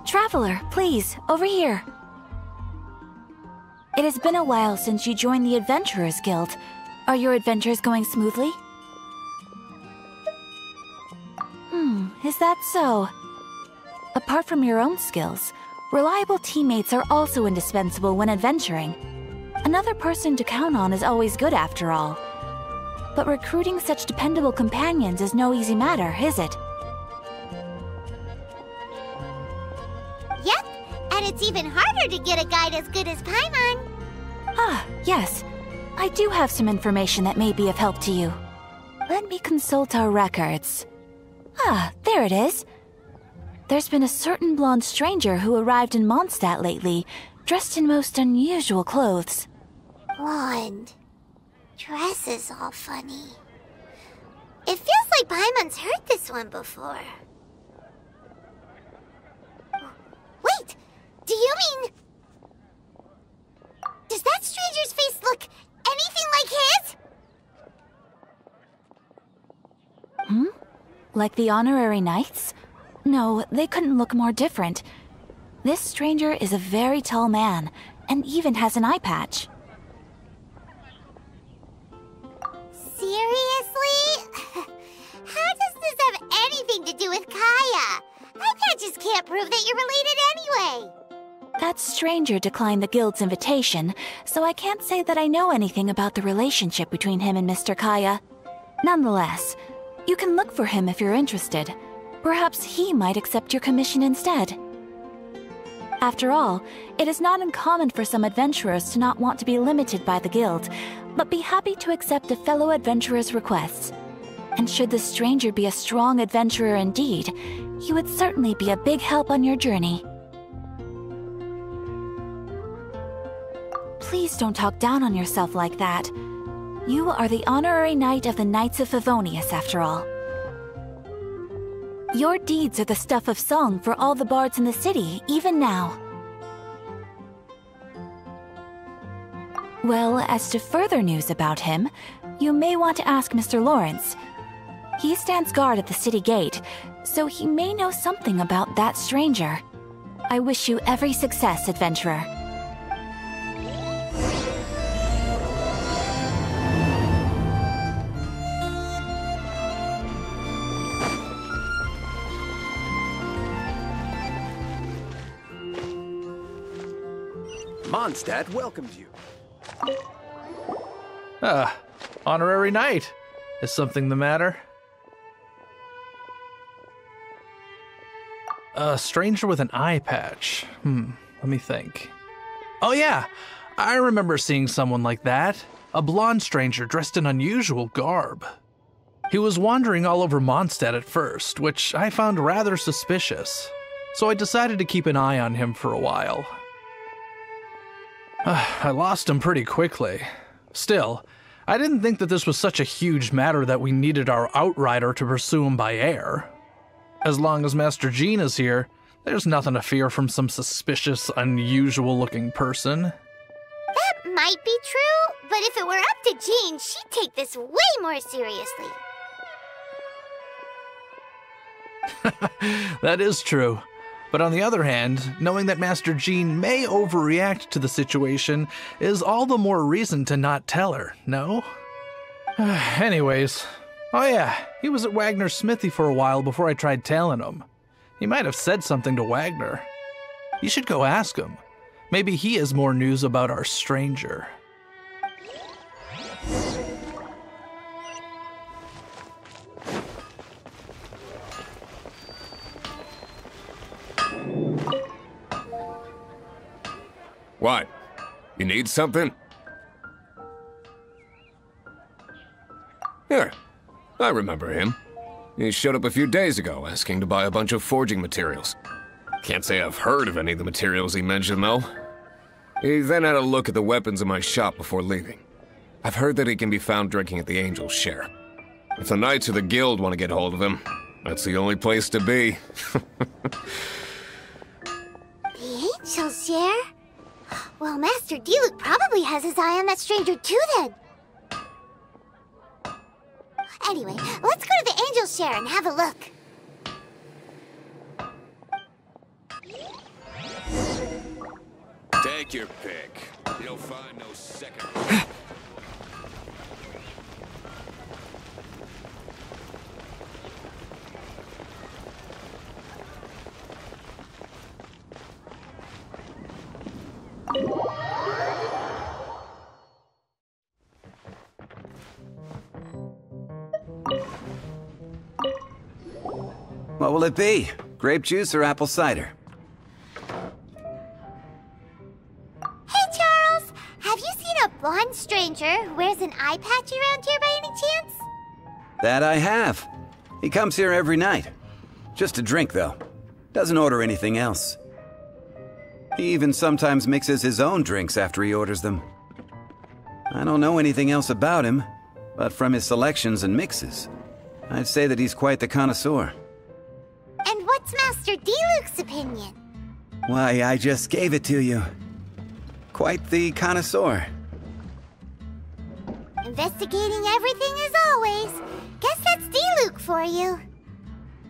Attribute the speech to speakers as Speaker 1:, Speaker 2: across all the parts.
Speaker 1: Traveler, please, over here. It has been a while since you joined the Adventurers Guild. Are your adventures going smoothly? Is that so? Apart from your own skills, reliable teammates are also indispensable when adventuring. Another person to count on is always good after all. But recruiting such dependable companions is no easy matter, is it?
Speaker 2: Yep, and it's even harder to get a guide as good as Paimon.
Speaker 1: Ah, yes. I do have some information that may be of help to you. Let me consult our records. Ah, there it is. There's been a certain blonde stranger who arrived in Mondstadt lately, dressed in most unusual clothes.
Speaker 2: Blonde. Dress is all funny. It feels like Paimon's heard this one before. Wait! Do you mean... Does that stranger's face look anything like his?
Speaker 1: Like the honorary knights? No, they couldn't look more different. This stranger is a very tall man, and even has an eye patch.
Speaker 2: Seriously? How does this have anything to do with Kaya? Eye patches can't prove that you're related anyway.
Speaker 1: That stranger declined the guild's invitation, so I can't say that I know anything about the relationship between him and Mr. Kaya. Nonetheless, you can look for him if you're interested. Perhaps he might accept your commission instead. After all, it is not uncommon for some adventurers to not want to be limited by the guild, but be happy to accept a fellow adventurer's requests. And should the stranger be a strong adventurer indeed, he would certainly be a big help on your journey. Please don't talk down on yourself like that. You are the honorary knight of the Knights of Favonius, after all. Your deeds are the stuff of song for all the bards in the city, even now. Well, as to further news about him, you may want to ask Mr. Lawrence. He stands guard at the city gate, so he may know something about that stranger. I wish you every success, adventurer.
Speaker 3: Mondstadt welcomes you.
Speaker 4: Honorary knight. Is something the matter? A stranger with an eye patch. Let me think. Oh yeah, I remember seeing someone like that. A blonde stranger dressed in unusual garb. He was wandering all over Mondstadt at first, which I found rather suspicious. So I decided to keep an eye on him for a while. I lost him pretty quickly. Still, I didn't think that this was such a huge matter that we needed our outrider to pursue him by air. As long as Master Jean is here, there's nothing to fear from some suspicious, unusual-looking person.
Speaker 2: That might be true, but if it were up to Jean, she'd take this way more seriously.
Speaker 4: That is true. But on the other hand, knowing that Master Jean may overreact to the situation is all the more reason to not tell her, no? Anyways, oh yeah, he was at Wagner's smithy for a while before I tried telling him. He might have said something to Wagner. You should go ask him. Maybe he has more news about our stranger.
Speaker 5: What? You need something? Here, I remember him. He showed up a few days ago asking to buy a bunch of forging materials. Can't say I've heard of any of the materials he mentioned, though. He then had a look at the weapons in my shop before leaving. I've heard that he can be found drinking at the Angel's Share. If the Knights of the Guild want to get hold of him, that's the only place to be.
Speaker 2: The Angel's Share? Well, Master Diluc probably has his eye on that stranger too, then. Anyway, let's go to the Angel's Share and have a look.
Speaker 5: Take your pick. You'll find no second.
Speaker 3: What will it be? Grape juice or apple cider?
Speaker 2: Hey, Charles! Have you seen a blonde stranger who wears an eye patch around here by any chance?
Speaker 3: That I have. He comes here every night. Just to drink, though. Doesn't order anything else. He even sometimes mixes his own drinks after he orders them. I don't know anything else about him, but from his selections and mixes, I'd say that he's quite the connoisseur.
Speaker 2: And what's Master D-Luke's opinion?
Speaker 3: Why, I just gave it to you. Quite the connoisseur.
Speaker 2: Investigating everything as always. Guess that's D-Luke for you.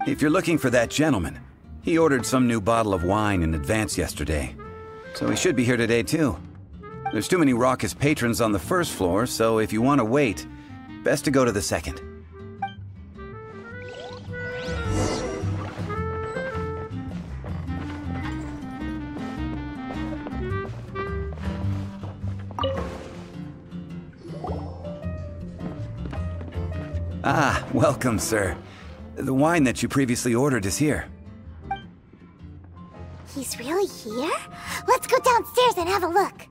Speaker 3: If you're looking for that gentleman, he ordered some new bottle of wine in advance yesterday. So he should be here today, too. There's too many raucous patrons on the first floor, so if you want to wait, best to go to the second. Ah, welcome, sir. The wine that you previously ordered is here.
Speaker 2: He's really here? Let's go downstairs and have a look.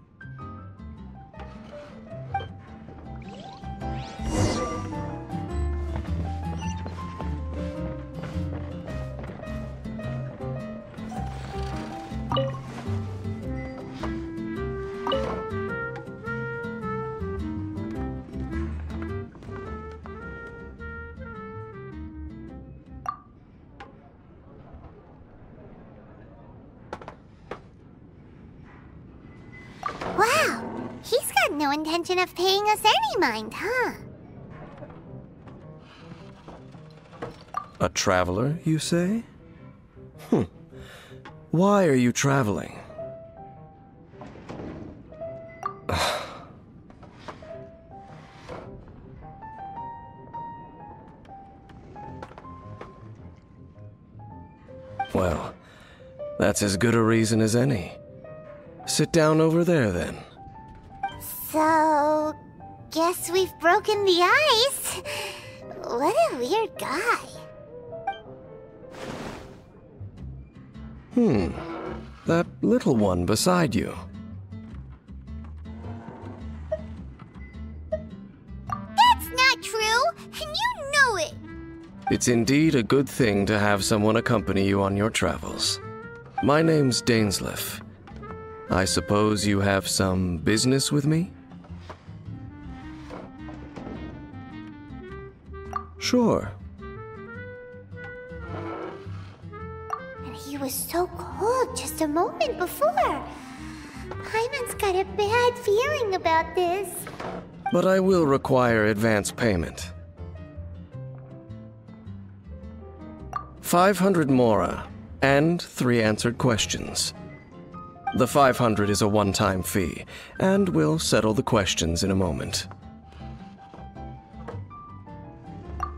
Speaker 2: Wow, he's got no intention of paying us any mind, huh?
Speaker 6: A traveler, you say? Why are you traveling? Well, that's as good a reason as any. Sit down over there, then.
Speaker 2: So, guess we've broken the ice. What a weird guy.
Speaker 6: That little one beside you.
Speaker 2: That's not true, and you know it.
Speaker 6: It's indeed a good thing to have someone accompany you on your travels. My name's Dainsleif. I suppose you have some business with me? Sure.
Speaker 2: And he was so cold just a moment before. Paimon's got a bad feeling about this.
Speaker 6: But I will require advance payment. 500 mora, and 3 answered questions. The 500 is a one-time fee, and we'll settle the questions in a moment.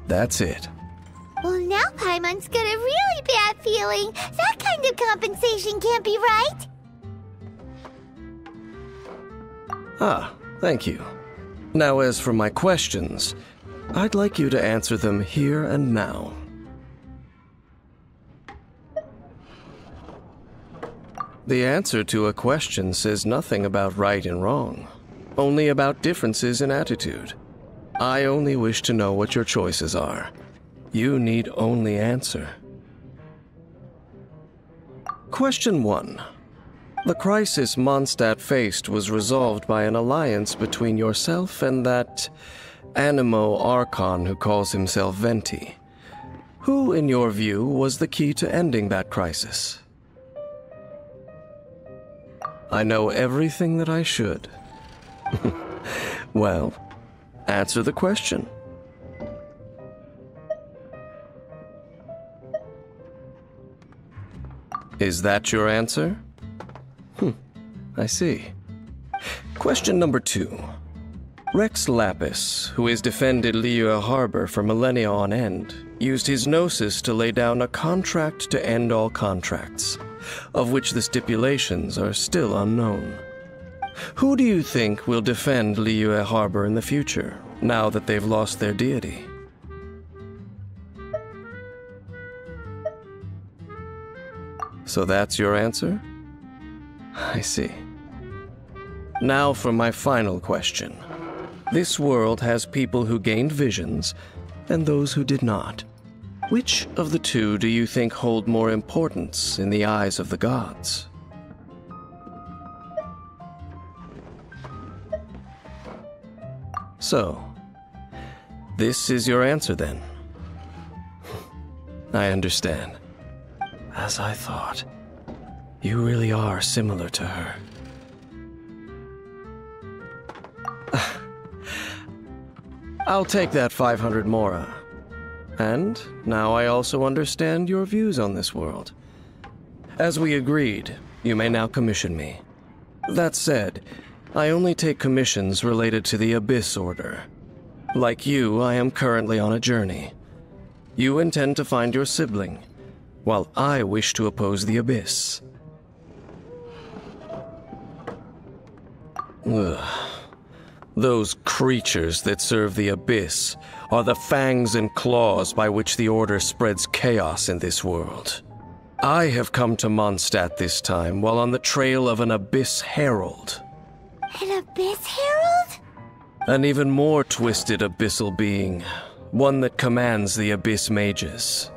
Speaker 6: That's it.
Speaker 2: Well, now Paimon's got a really bad feeling. That kind of compensation can't be right.
Speaker 6: Ah, thank you. Now as for my questions, I'd like you to answer them here and now. The answer to a question says nothing about right and wrong, only about differences in attitude. I only wish to know what your choices are. You need only answer. Question 1. The crisis Mondstadt faced was resolved by an alliance between yourself and that Animo Archon who calls himself Venti. Who, in your view, was the key to ending that crisis? I know everything that I should. Well, answer the question. Is that your answer? I see. Question number 2. Rex Lapis, who has defended Liyue Harbor for millennia on end, used his gnosis to lay down a contract to end all contracts, of which the stipulations are still unknown. Who do you think will defend Liyue Harbor in the future, now that they've lost their deity? So that's your answer? I see. Now for my final question. This world has people who gained visions, and those who did not. Which of the two do you think hold more importance in the eyes of the gods? So, this is your answer then? I understand. As I thought. You really are similar to her. I'll take that 500 mora. And now I also understand your views on this world. As we agreed, you may now commission me. That said, I only take commissions related to the Abyss Order. Like you, I am currently on a journey. You intend to find your sibling, while I wish to oppose the Abyss. Ugh. Those creatures that serve the Abyss are the fangs and claws by which the Order spreads chaos in this world. I have come to Mondstadt this time while on the trail of an Abyss Herald.
Speaker 2: An Abyss Herald?
Speaker 6: An even more twisted abyssal being, one that commands the Abyss Mages.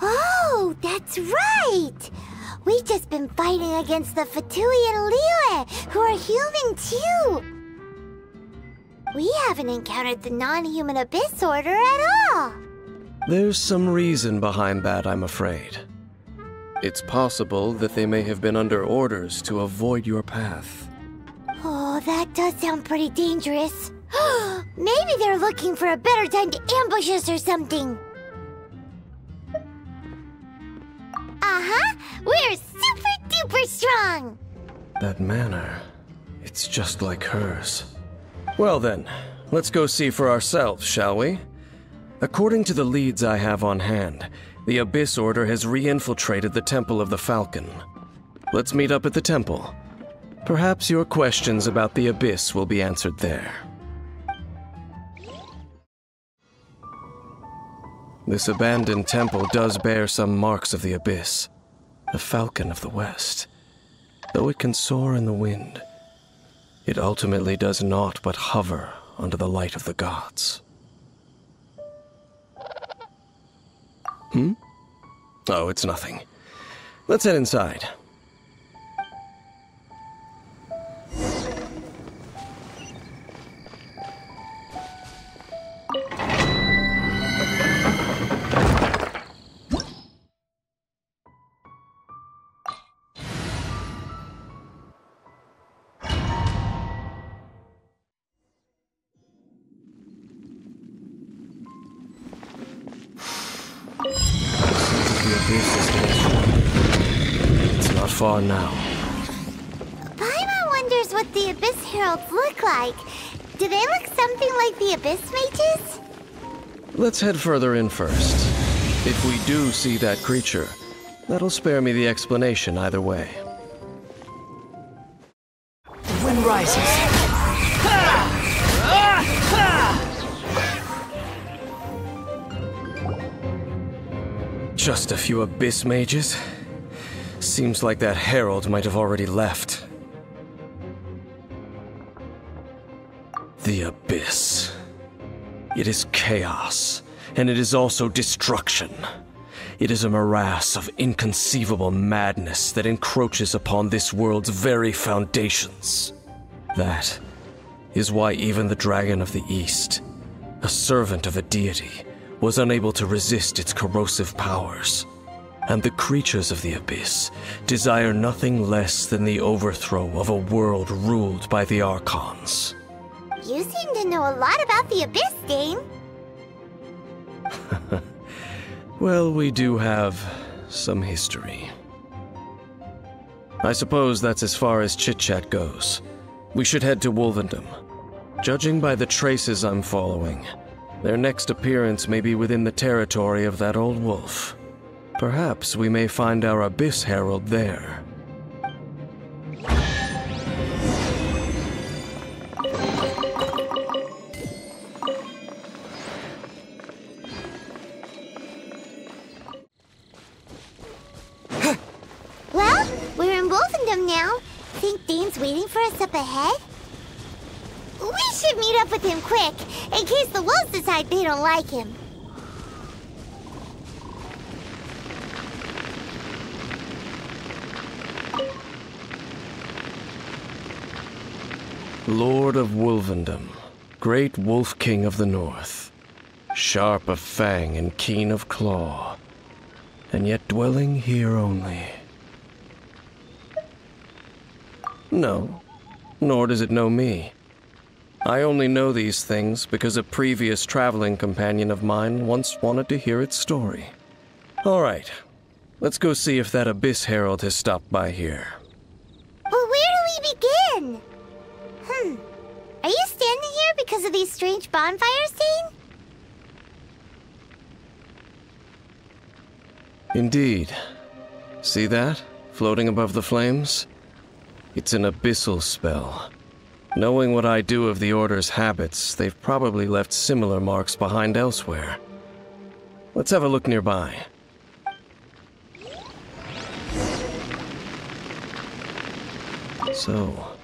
Speaker 2: Oh, that's right! We've just been fighting against the Fatui and Liyue, who are human too! We haven't encountered the non-human Abyss Order at all!
Speaker 6: There's some reason behind that, I'm afraid. It's possible that they may have been under orders to avoid your path.
Speaker 2: Oh, that does sound pretty dangerous. Maybe they're looking for a better time to ambush us or something. Uh-huh! We're super duper strong!
Speaker 6: That manner, it's just like hers. Well then, let's go see for ourselves, shall we? According to the leads I have on hand, the Abyss Order has re-infiltrated the Temple of the Falcon. Let's meet up at the temple. Perhaps your questions about the Abyss will be answered there. This abandoned temple does bear some marks of the Abyss, the Falcon of the West. Though it can soar in the wind, it ultimately does naught but hover under the light of the gods. Oh, it's nothing. Let's head inside. It's not far now.
Speaker 2: Paimon wonders what the Abyss Heralds look like. Do they look something like the Abyss Mages?
Speaker 6: Let's head further in first. If we do see that creature, that'll spare me the explanation either way.
Speaker 7: The wind rises.
Speaker 6: Just a few Abyss Mages? Seems like that herald might have already left. The Abyss. It is chaos, and it is also destruction. It is a morass of inconceivable madness that encroaches upon this world's very foundations. That is why even the Dragon of the East, a servant of a deity, was unable to resist its corrosive powers. And the creatures of the Abyss desire nothing less than the overthrow of a world ruled by the Archons.
Speaker 2: You seem to know a lot about the Abyss, Dane.
Speaker 6: Well, we do have some history. I suppose that's as far as chit-chat goes. We should head to Wolvendom. Judging by the traces I'm following, their next appearance may be within the territory of that old wolf. Perhaps we may find our Abyss Herald there.
Speaker 2: Well, we're in Wolfendom now. Think Dane's waiting for us up ahead? We should meet up with him quick, in case the wolves decide they don't like him.
Speaker 6: Lord of Wolvendom, great Wolf King of the North, sharp of fang and keen of claw, and yet dwelling here only. No, nor does it know me. I only know these things because a previous traveling companion of mine once wanted to hear its story. All right, let's go see if that Abyss Herald has stopped by here.
Speaker 2: But where do we begin? Are you standing here because of these strange bonfires, Dane?
Speaker 6: Indeed. See that, floating above the flames? It's an abyssal spell. Knowing what I do of the Order's habits, they've probably left similar marks behind elsewhere. Let's have a look nearby. So,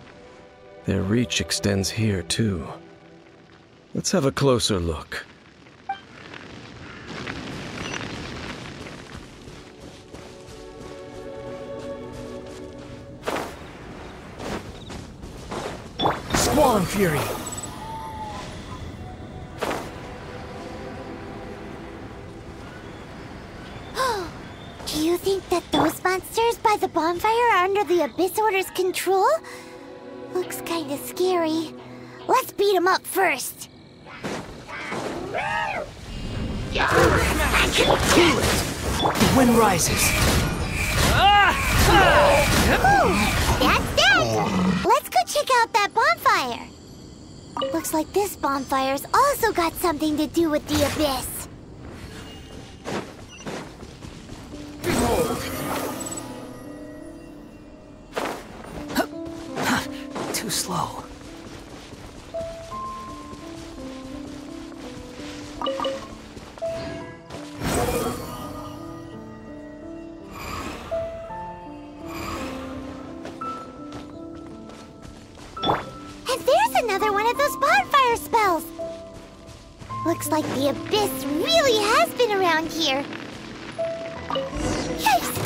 Speaker 6: their reach extends here too. Let's have a closer look.
Speaker 7: Squall Fury.
Speaker 2: Do you think that those monsters by the bonfire are under the Abyss Order's control? Looks kinda scary. Let's beat them up first.
Speaker 7: I can feel it. The wind rises.
Speaker 2: That's dead! Let's go check out that bonfire. Looks like this bonfire's also got something to do with the Abyss.
Speaker 7: Too slow.
Speaker 2: And there's another one of those bonfire spells. Looks like the Abyss really has been around here. Yikes!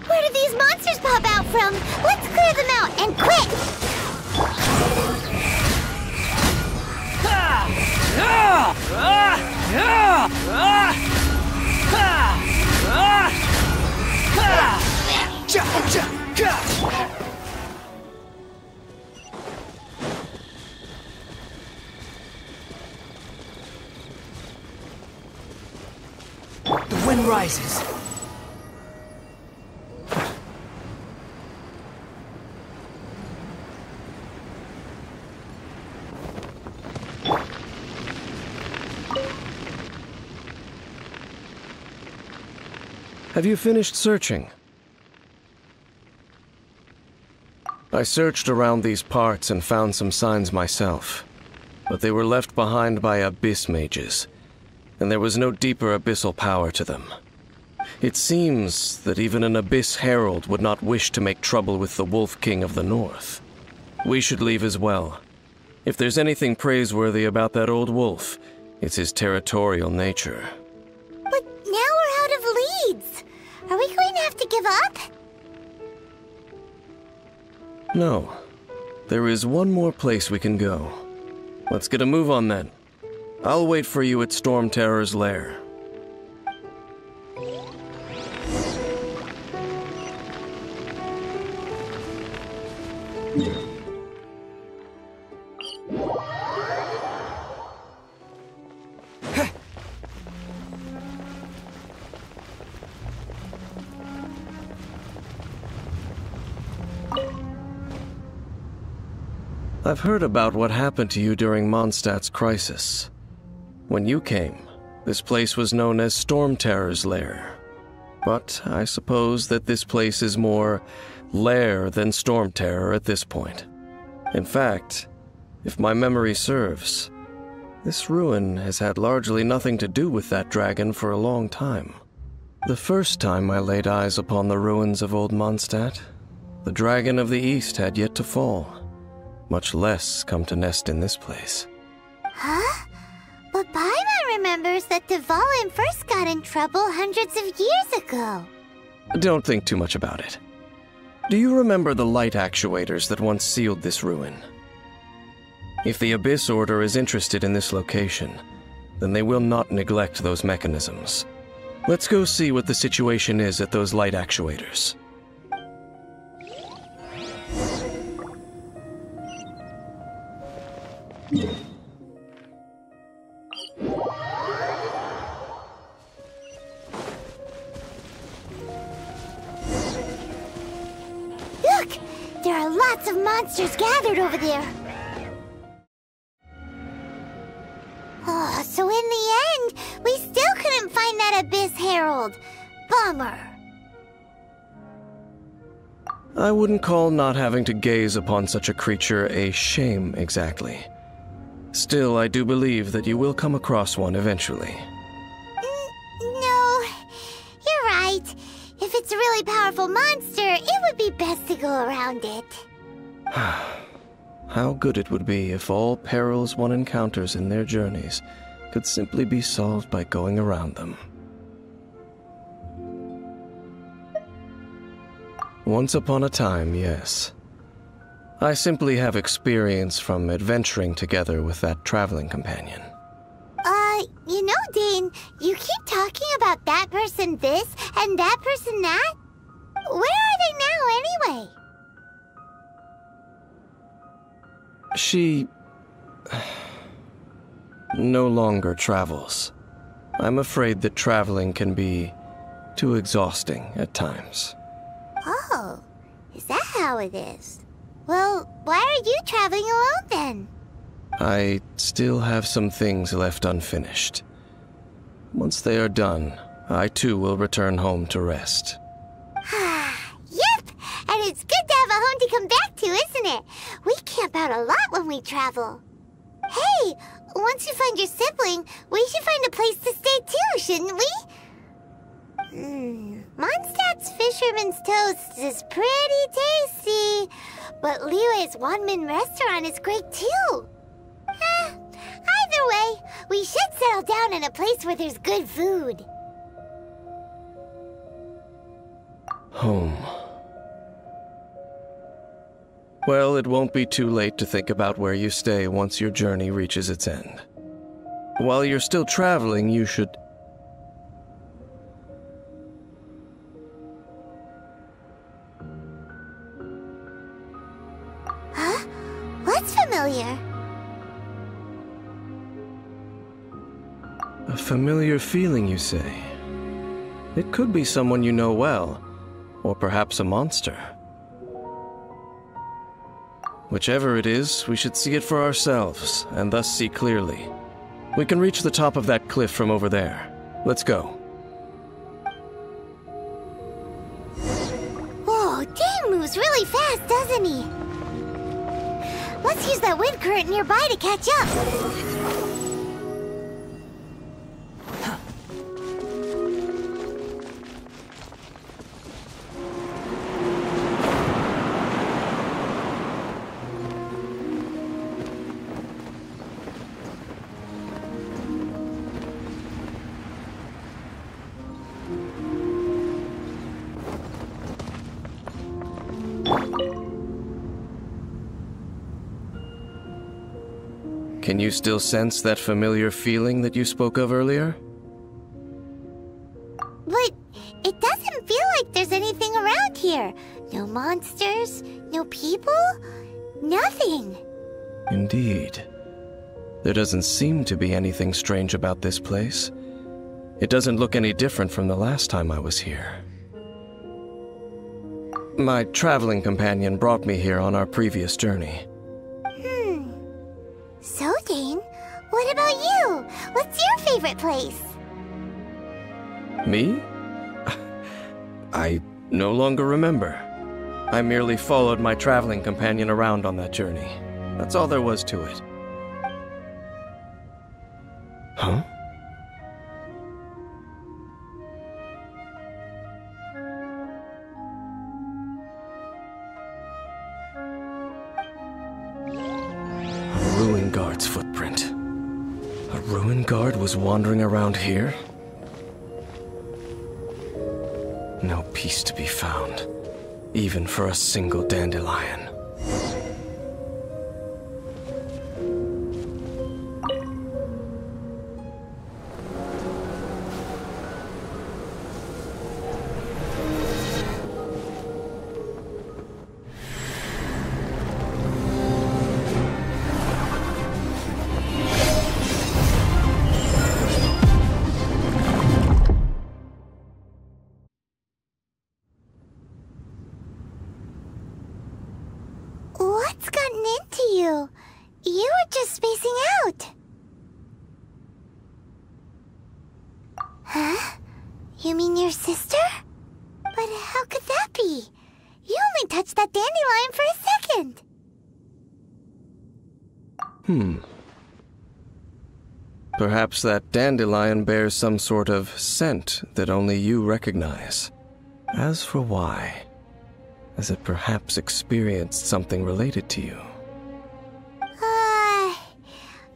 Speaker 2: Where did these monsters pop out from? Let's clear them out, and quick!
Speaker 7: The wind rises.
Speaker 6: Have you finished searching? I searched around these parts and found some signs myself, but they were left behind by abyss mages, and there was no deeper abyssal power to them. It seems that even an Abyss Herald would not wish to make trouble with the Wolf King of the North. We should leave as well. If there's anything praiseworthy about that old wolf, it's his territorial nature.
Speaker 2: But now we're out of leads. Are we going to have to give up?
Speaker 6: No. There is one more place we can go. Let's get a move on then. I'll wait for you at Storm Terror's lair. I've heard about what happened to you during Mondstadt's crisis. When you came, this place was known as Storm Terror's Lair. But I suppose that this place is more lair than Storm Terror at this point. In fact, if my memory serves, this ruin has had largely nothing to do with that dragon for a long time. The first time I laid eyes upon the ruins of old Mondstadt, the dragon of the East had yet to fall, much less come to nest in this place.
Speaker 2: Huh? But Paimon remembers that Dvalin first got in trouble hundreds of years ago.
Speaker 6: Don't think too much about it. Do you remember the light actuators that once sealed this ruin? If the Abyss Order is interested in this location, then they will not neglect those mechanisms. Let's go see what the situation is at those light actuators.
Speaker 2: Look! There are lots of monsters gathered over there. Oh, so in the end, we still couldn't find that Abyss Herald. Bummer.
Speaker 6: I wouldn't call not having to gaze upon such a creature a shame exactly. Still, I do believe that you will come across one eventually.
Speaker 2: No, you're right. If it's a really powerful monster, it would be best to go around it.
Speaker 6: How good it would be if all perils one encounters in their journeys could simply be solved by going around them. Once upon a time, yes. I simply have experience from adventuring together with that traveling companion.
Speaker 2: You know, Dane, you keep talking about that person this and that person that. Where are they now, anyway?
Speaker 6: She no longer travels. I'm afraid that traveling can be too exhausting at times.
Speaker 2: Oh, is that how it is? Well, why are you traveling alone then?
Speaker 6: I still have some things left unfinished. Once they are done, I too will return home to rest.
Speaker 2: Yep, and it's good to have a home to come back to, isn't it? We camp out a lot when we travel. Hey, once you find your sibling, we should find a place to stay too, shouldn't we? Mondstadt's Fisherman's Toast is pretty tasty, but Liyue's one-man restaurant is great too. Either way, we should settle down in a place where there's good food.
Speaker 6: Home. Well, it won't be too late to think about where you stay once your journey reaches its end. While you're still traveling, you should...
Speaker 2: Huh? What's familiar?
Speaker 6: A familiar feeling, you say? It could be someone you know well, or perhaps a monster. Whichever it is, we should see it for ourselves, and thus see clearly. We can reach the top of that cliff from over there. Let's go.
Speaker 2: Whoa, Dane moves really fast, doesn't he? Let's use that wind current nearby to catch up.
Speaker 6: Can you still sense that familiar feeling that you spoke of earlier?
Speaker 2: But it doesn't feel like there's anything around here. No monsters, no people, nothing.
Speaker 6: Indeed. There doesn't seem to be anything strange about this place. It doesn't look any different from the last time I was here. My traveling companion brought me here on our previous journey.
Speaker 2: So, Dane, what about you? What's your favorite place?
Speaker 6: Me? I no longer remember. I merely followed my traveling companion around on that journey. That's all there was to it. Huh? A ruin guard's footprint. A ruin guard was wandering around here? No peace to be found, even for a single dandelion.
Speaker 2: What's gotten into you? You were just spacing out. Huh? You mean your sister? But how could that be? You only touched that dandelion for a second.
Speaker 6: Perhaps that dandelion bears some sort of scent that only you recognize. As for why, has it perhaps experienced something related to you?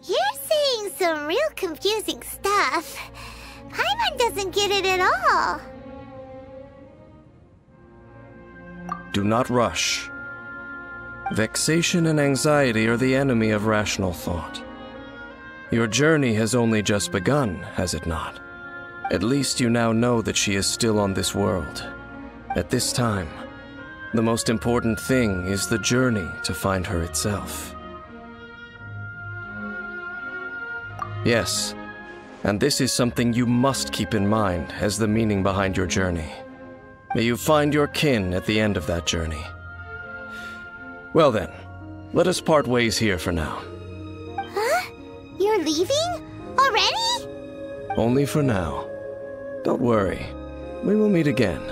Speaker 2: You're saying some real confusing stuff. Paimon doesn't get it at all.
Speaker 6: Do not rush. Vexation and anxiety are the enemy of rational thought. Your journey has only just begun, has it not? At least you now know that she is still on this world. At this time, the most important thing is the journey to find her itself. Yes, and this is something you must keep in mind as the meaning behind your journey. May you find your kin at the end of that journey. Well then, let us part ways here for now.
Speaker 2: Huh? You're leaving? Already?
Speaker 6: Only for now. Don't worry, we will meet again.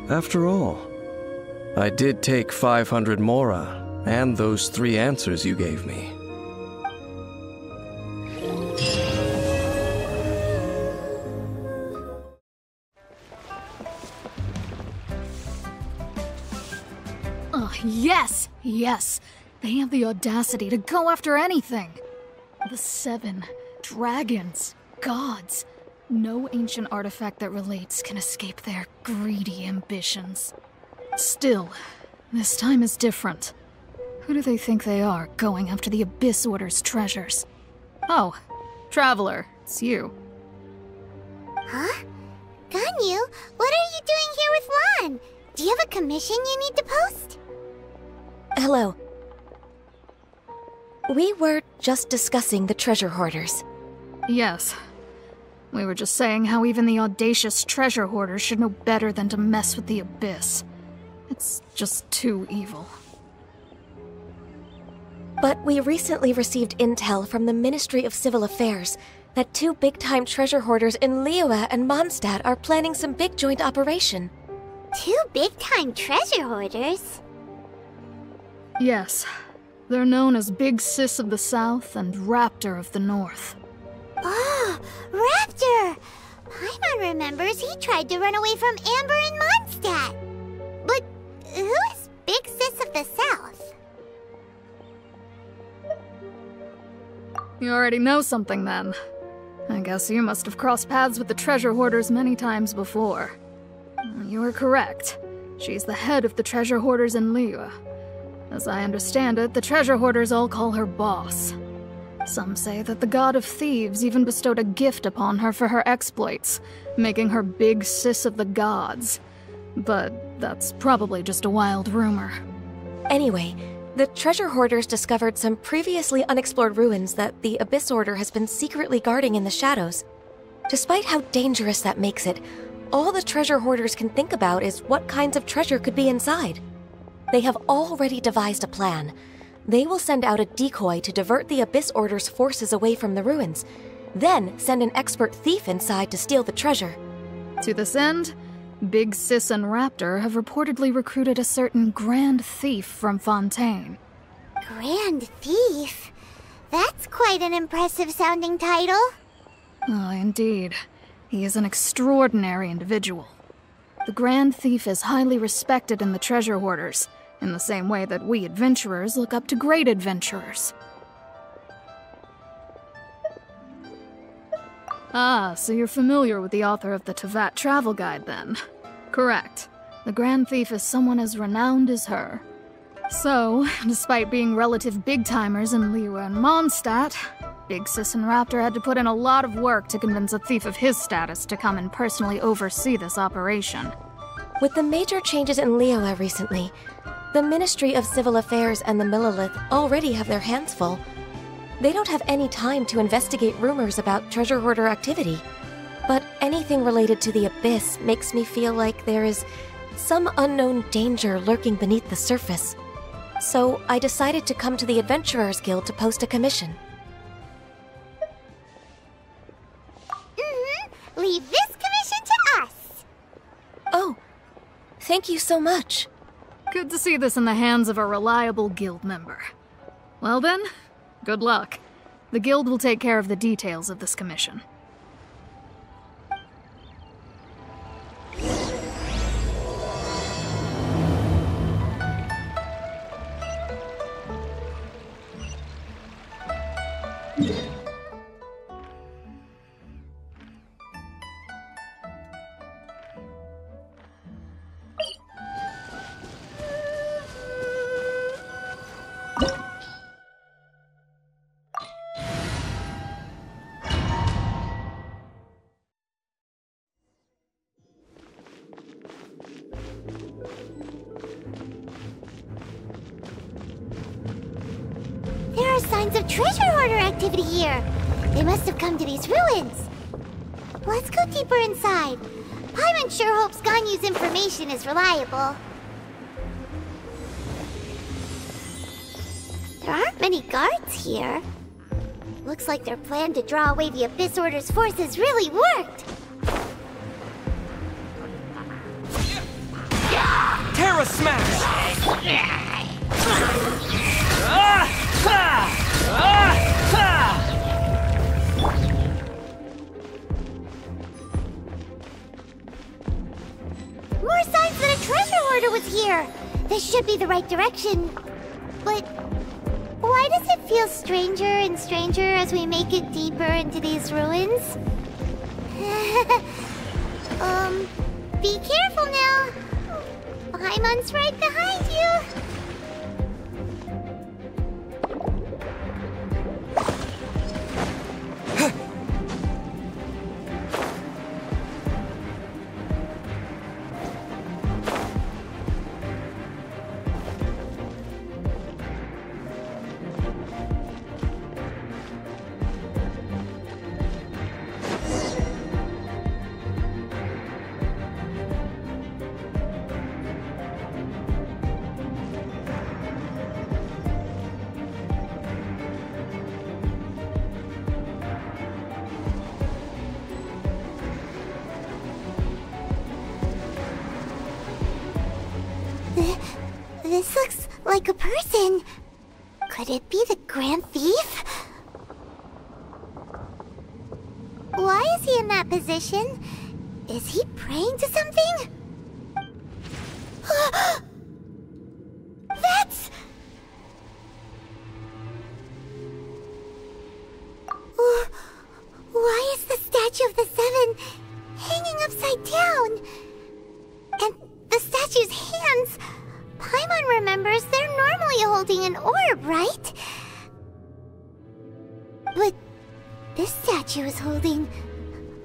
Speaker 6: After all, I did take 500 mora and those 3 answers you gave me.
Speaker 8: Yes! Yes! They have the audacity to go after anything! The 7 dragons, gods. No ancient artifact that relates can escape their greedy ambitions. Still, this time is different. Who do they think they are, going after the Abyss Order's treasures? Oh, Traveler, it's you.
Speaker 2: Huh? Ganyu, what are you doing here with Lan? Do you have a commission you need to post?
Speaker 9: Hello. We were just discussing the treasure hoarders.
Speaker 8: Yes. We were just saying how even the audacious treasure hoarders should know better than to mess with the Abyss. It's just too evil.
Speaker 9: But we recently received intel from the Ministry of Civil Affairs that 2 big-time treasure hoarders in Liyue and Mondstadt are planning some big joint operation.
Speaker 2: 2 big-time treasure hoarders?
Speaker 8: Yes. They're known as Big Sis of the South and Raptor of the North.
Speaker 2: Oh, Raptor! Paimon remembers he tried to run away from Amber in Mondstadt. But who is Big Sis of the South?
Speaker 8: You already know something then. I guess you must have crossed paths with the treasure hoarders many times before. You are correct. She's the head of the treasure hoarders in Liyue. As I understand it, the treasure hoarders all call her boss. Some say that the god of thieves even bestowed a gift upon her for her exploits, making her Big Sis of the gods. But that's probably just a wild rumor.
Speaker 9: Anyway, the treasure hoarders discovered some previously unexplored ruins that the Abyss Order has been secretly guarding in the shadows. Despite how dangerous that makes it, all the treasure hoarders can think about is what kinds of treasure could be inside. They have already devised a plan, They will send out a decoy to divert the Abyss Order's forces away from the ruins, then send an expert thief inside to steal the treasure.
Speaker 8: To this end, Big Sis and Raptor have reportedly recruited a certain Grand Thief from Fontaine.
Speaker 2: Grand Thief? That's quite an impressive sounding title.
Speaker 8: Oh, indeed. He is an extraordinary individual. The Grand Thief is highly respected in the treasure hoarders, in the same way that we adventurers look up to great adventurers. Ah, so you're familiar with the author of the Tevat Travel Guide, then? Correct. The Grand Thief is someone as renowned as her. So, despite being relative big-timers in Liyue and Mondstadt, Big Sis and Raptor had to put in a lot of work to convince a thief of his status to come and personally oversee this operation.
Speaker 9: With the major changes in Liyue recently, the Ministry of Civil Affairs and the Millelith already have their hands full. They don't have any time to investigate rumors about treasure hoarder activity. But anything related to the Abyss makes me feel like there is some unknown danger lurking beneath the surface. So I decided to come to the Adventurers Guild to post a commission.
Speaker 2: Leave this commission to us!
Speaker 9: Oh, thank you so much.
Speaker 8: Good to see this in the hands of a reliable guild member. Well then, good luck. The guild will take care of the details of this commission.
Speaker 2: There are signs of treasure hoarder activity here. They must have come to these ruins. Let's go deeper inside. Paimon sure hopes Ganyu's information is reliable. There aren't many guards here. Looks like their plan to draw away the Abyss Order's forces really worked.
Speaker 7: Terra Smash!
Speaker 2: More signs that a treasure hoarder was here. This should be the right direction. But why does it feel stranger and stranger as we make it deeper into these ruins? Be careful now. Paimon's right behind you. This looks like a person. Could it be the Grand Thief? Why is he in that position? Is he praying to something? That's... Why is the Statue of the Seven hanging upside down? And the statue's hands... Paimon remembers they're normally holding an orb, right? But this statue is holding...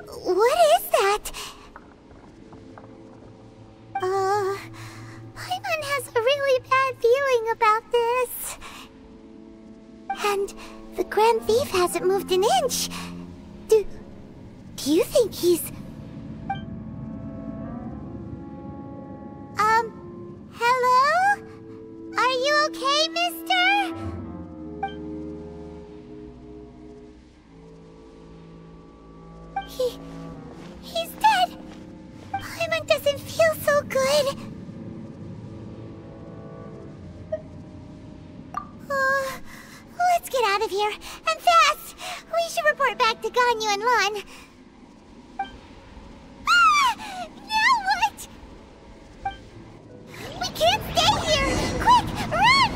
Speaker 2: What is that? Paimon has a really bad feeling about this. And the Grand Thief hasn't moved an inch. Do you think he's... Hello? Are you okay, mister? He's dead. Paimon doesn't feel so good. Let's get out of here, and fast! We should report back to Ganyu and Lan. Now what? We can't stay here! Quick, run!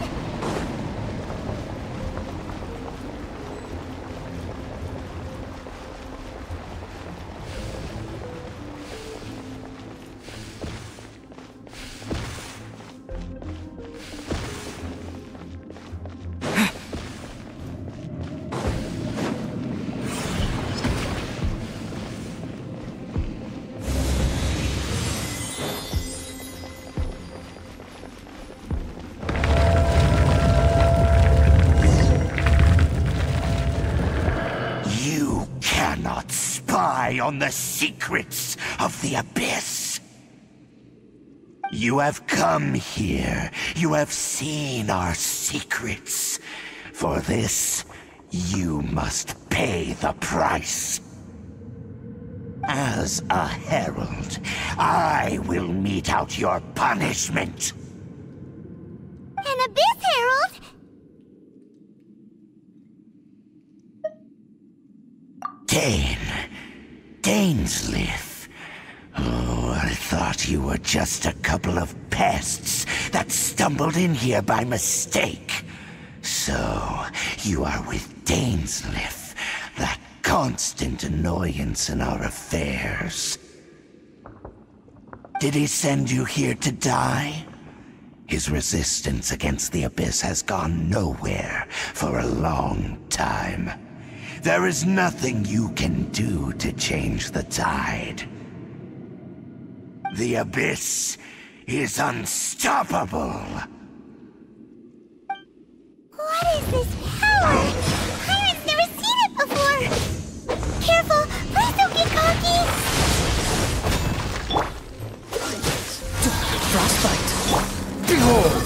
Speaker 10: On the secrets of the Abyss. You have come here. You have seen our secrets. For this, you must pay the price. As a herald, I will mete out your punishment.
Speaker 2: An Abyss Herald?
Speaker 10: Dainsleif. Oh, I thought you were just a couple of pests that stumbled in here by mistake. So, you are with Dainsleif, that constant annoyance in our affairs. Did he send you here to die? His resistance against the Abyss has gone nowhere for a long time. There is nothing you can do to change the tide. The Abyss is unstoppable.
Speaker 2: What is this power? Pirate's never seen it before. Careful, please don't get cocky.
Speaker 7: Frostbite. Behold!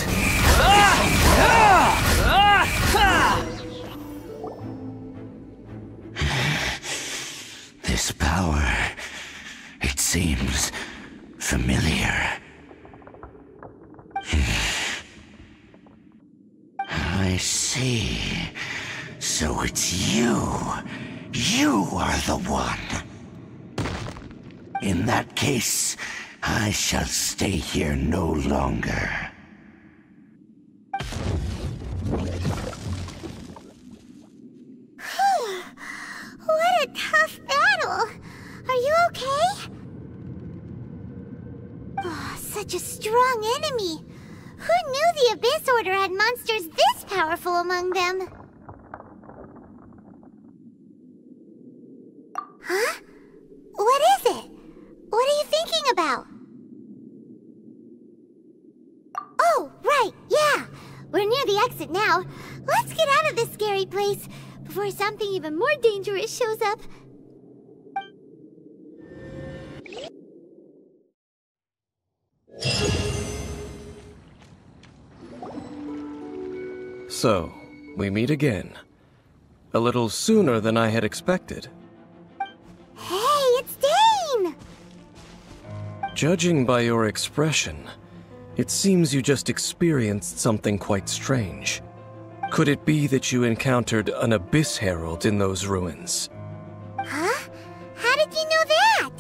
Speaker 10: This power, it seems familiar. I see. So it's you. You are the one. In that case, I shall stay here no longer.
Speaker 2: What a tough battle! Are you okay? Oh, such a strong enemy! Who knew the Abyss Order had monsters this powerful among them? Huh? What is it? What are you thinking about? Oh, right, yeah! We're near the exit now. Let's get out of this scary place before something even more dangerous shows up.
Speaker 6: So, we meet again. A little sooner than I had expected.
Speaker 2: Hey, it's Dane!
Speaker 6: Judging by your expression, it seems you just experienced something quite strange. Could it be that you encountered an Abyss Herald in those ruins?
Speaker 2: Huh? How did you know that?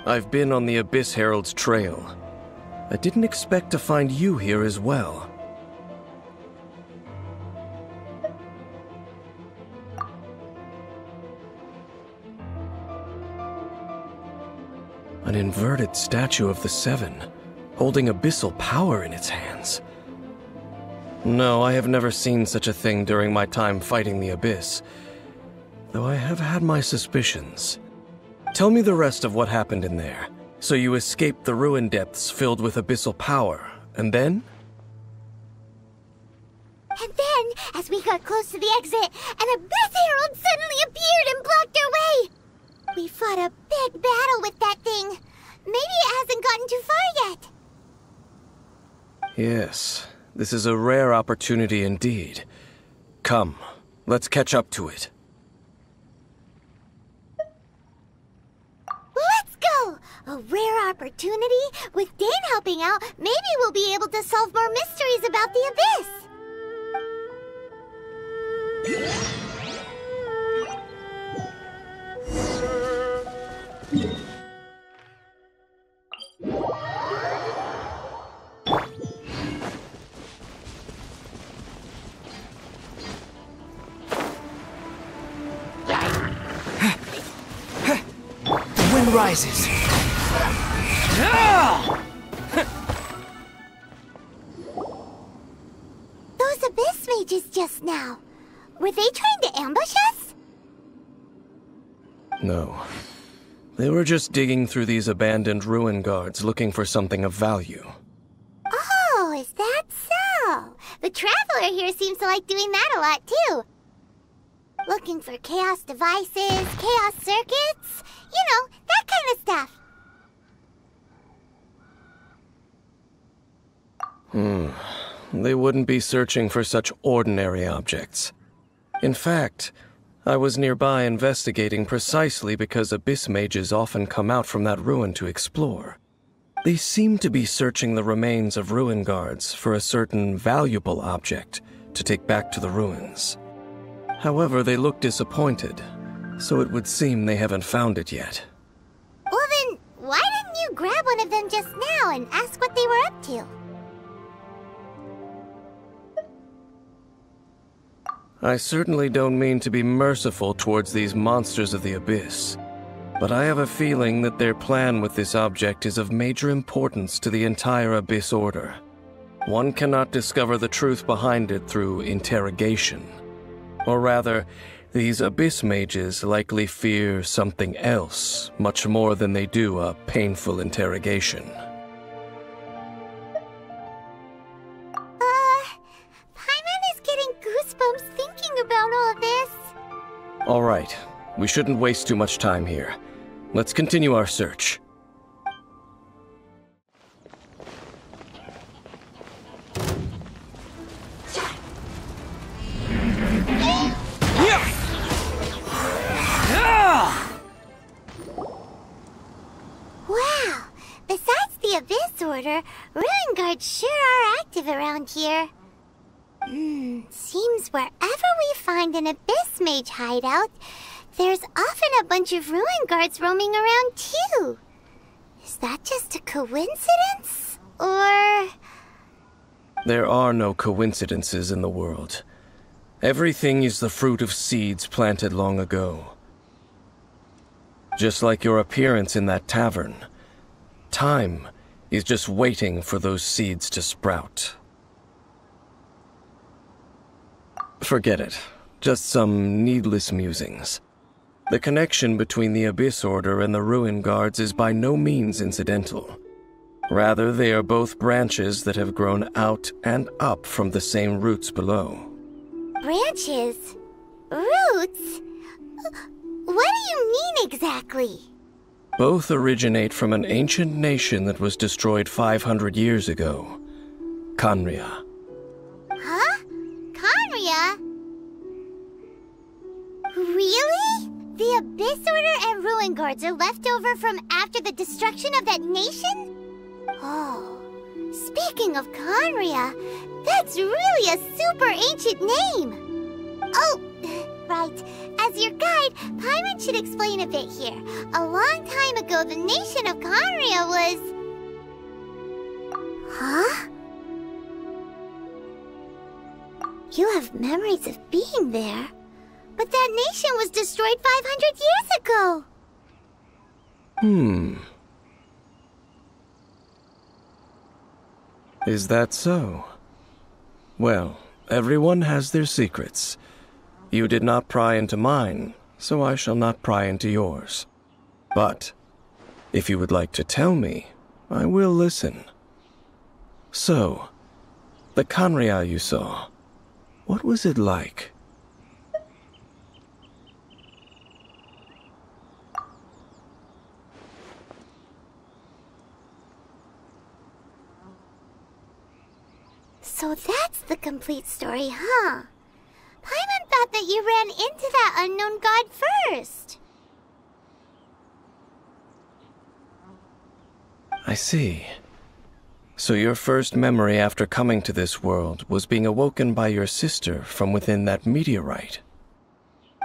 Speaker 6: I've been on the Abyss Herald's trail. I didn't expect to find you here as well. An inverted statue of the Seven, holding abyssal power in its hands. No, I have never seen such a thing during my time fighting the Abyss, though I have had my suspicions. Tell me the rest of what happened in there. So you escaped the ruin depths filled with abyssal power, and then?
Speaker 2: And then, as we got close to the exit, an Abyss Herald suddenly appeared and blocked our way! We fought a big battle with that thing. Maybe it hasn't gotten too far yet.
Speaker 6: Yes, this is a rare opportunity indeed. Come, let's catch up to it.
Speaker 2: A rare opportunity? With Dane helping out, maybe we'll be able to solve more mysteries about the Abyss!
Speaker 7: The wind rises.
Speaker 2: Those Abyss mages just now. Were they trying to ambush us?
Speaker 6: No. They were just digging through these abandoned ruin guards looking for something of value.
Speaker 2: Oh, is that so? The Traveler here seems to like doing that a lot, too. Looking for chaos devices, chaos circuits, you know, that kind of stuff.
Speaker 6: They wouldn't be searching for such ordinary objects. In fact, I was nearby investigating precisely because Abyss mages often come out from that ruin to explore. They seem to be searching the remains of ruin guards for a certain valuable object to take back to the ruins. However, they look disappointed, so it would seem they haven't found it yet.
Speaker 2: Well then, why didn't you grab one of them just now and ask what they were up to?
Speaker 6: I certainly don't mean to be merciful towards these monsters of the Abyss, but I have a feeling that their plan with this object is of major importance to the entire Abyss Order. One cannot discover the truth behind it through interrogation. Or rather, these Abyss mages likely fear something else much more than they do a painful interrogation.
Speaker 2: Paimon is getting goosebumps thinking about all this.
Speaker 6: All right, we shouldn't waste too much time here. Let's continue our search.
Speaker 2: Wow! Besides the Abyss Order, Ruin Guards sure are active around here. Seems wherever we find an Abyss Mage hideout, there's often a bunch of Ruin Guards roaming around too. Is that just a coincidence? Or...
Speaker 6: There are no coincidences in the world. Everything is the fruit of seeds planted long ago. Just like your appearance in that tavern, time is just waiting for those seeds to sprout. Forget it. Just some needless musings. The connection between the Abyss Order and the Ruin Guards is by no means incidental. Rather, they are both branches that have grown out and up from the same roots below.
Speaker 2: branches? Roots? What do you mean exactly?
Speaker 6: Both originate from an ancient nation that was destroyed 500 years ago. Khaenri'ah.
Speaker 2: Huh? Khaenri'ah? Really? The Abyss Order and Ruin Guards are left over from after the destruction of that nation? Oh, speaking of Khaenri'ah, that's really a super ancient name. Oh, right. As your guide, Paimon should explain a bit here. A long time ago, the nation of Khaenri'ah was... Huh? You have memories of being there. But that nation was destroyed 500 years ago.
Speaker 6: Is that so? Well, everyone has their secrets. You did not pry into mine, so I shall not pry into yours. But, if you would like to tell me, I will listen. So, the Khaenri'ah you saw, what was it like?
Speaker 2: So that's the complete story, huh? Paimon thought that you ran into that unknown god first.
Speaker 6: I see. So your first memory after coming to this world was being awoken by your sister from within that meteorite.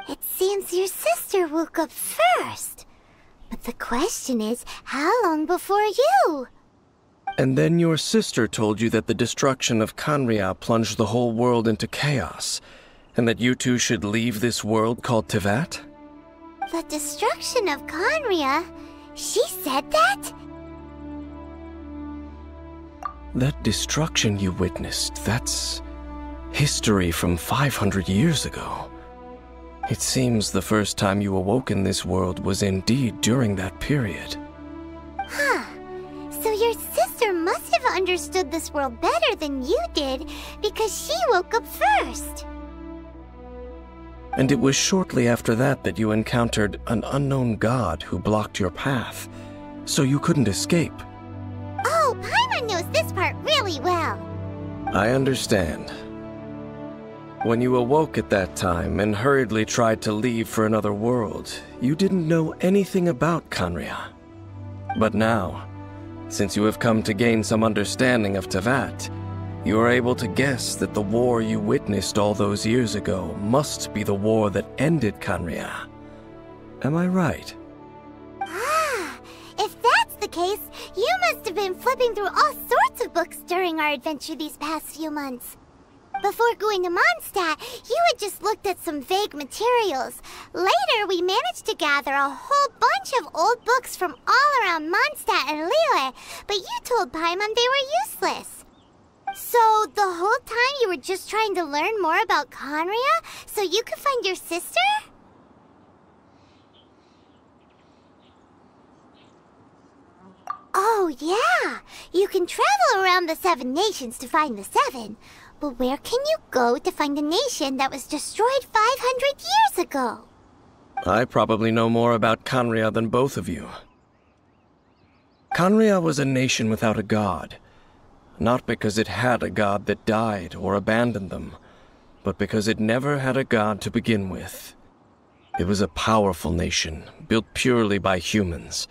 Speaker 2: It seems your sister woke up first. But the question is, how long before you?
Speaker 6: And then your sister told you that the destruction of Khaenri'ah plunged the whole world into chaos, and that you two should leave this world called Teyvat?
Speaker 2: The destruction of Khaenri'ah? She said that?
Speaker 6: That destruction you witnessed, that's history from 500 years ago. It seems the first time you awoke in this world was indeed during that period.
Speaker 2: Huh. So your sister must have understood this world better than you did, because she woke up first.
Speaker 6: And it was shortly after that you encountered an unknown god who blocked your path, so you couldn't escape.
Speaker 2: Oh, Paimon knows this part really well.
Speaker 6: I understand. When you awoke at that time and hurriedly tried to leave for another world, you didn't know anything about Khaenri'ah. But now, since you have come to gain some understanding of Teyvat, you are able to guess that the war you witnessed all those years ago must be the war that ended Khaenri'ah. Am I right?
Speaker 2: Ah, if that's the case, you must have been flipping through all sorts of books during our adventure these past few months. Before going to Mondstadt, you had just looked at some vague materials. Later, we managed to gather a whole bunch of old books from all around Mondstadt and Liyue, but you told Paimon they were useless. So, the whole time you were just trying to learn more about Khaenri'ah so you could find your sister? Oh, yeah! You can travel around the 7 nations to find the 7. But where can you go to find a nation that was destroyed 500 years ago?
Speaker 6: I probably know more about Khaenri'ah than both of you. Khaenri'ah was a nation without a god. Not because it had a god that died or abandoned them, but because it never had a god to begin with. It was a powerful nation, built purely by humans.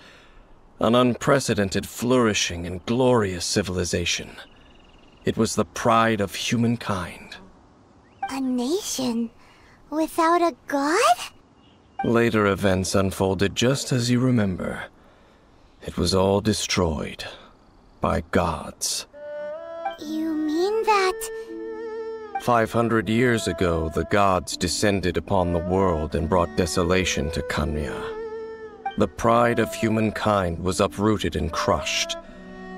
Speaker 6: An unprecedented, flourishing, and glorious civilization. It was the pride of humankind.
Speaker 2: A nation without a god?
Speaker 6: Later events unfolded just as you remember. It was all destroyed by gods.
Speaker 2: You mean that...
Speaker 6: 500 years ago, the gods descended upon the world and brought desolation to Khaenri'ah. The pride of humankind was uprooted and crushed,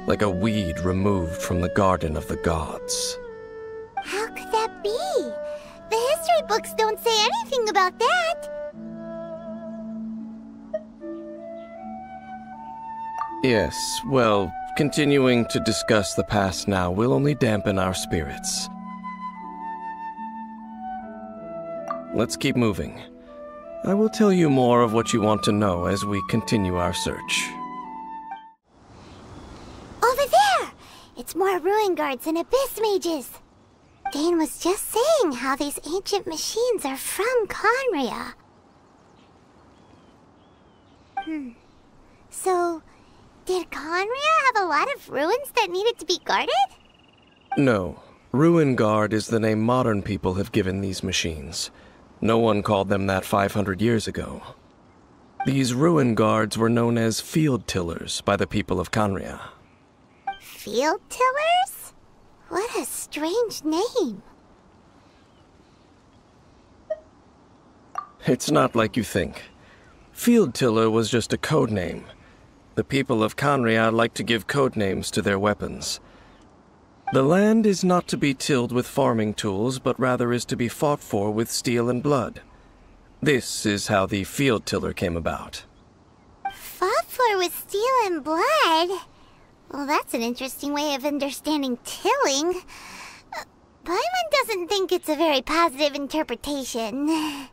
Speaker 6: like a weed removed from the garden of the gods.
Speaker 2: How could that be? The history books don't say anything about that.
Speaker 6: Yes, well, continuing to discuss the past now will only dampen our spirits. Let's keep moving. I will tell you more of what you want to know as we continue our search.
Speaker 2: Over there! It's more ruin guards and abyss mages. Dane was just saying how these ancient machines are from Khaenri'ah. So, did Khaenri'ah have a lot of ruins that needed to be guarded?
Speaker 6: No. Ruin Guard is the name modern people have given these machines. No one called them that 500 years ago. These ruin guards were known as field tillers by the people of Khaenri'ah.
Speaker 2: Field tillers? What a strange name.
Speaker 6: It's not like you think. Field tiller was just a code name. The people of Khaenri'ah like to give code names to their weapons. The land is not to be tilled with farming tools, but rather is to be fought for with steel and blood. This is how the field tiller came about.
Speaker 2: Fought for with steel and blood? Well, that's an interesting way of understanding tilling. Paimon doesn't think it's a very positive interpretation.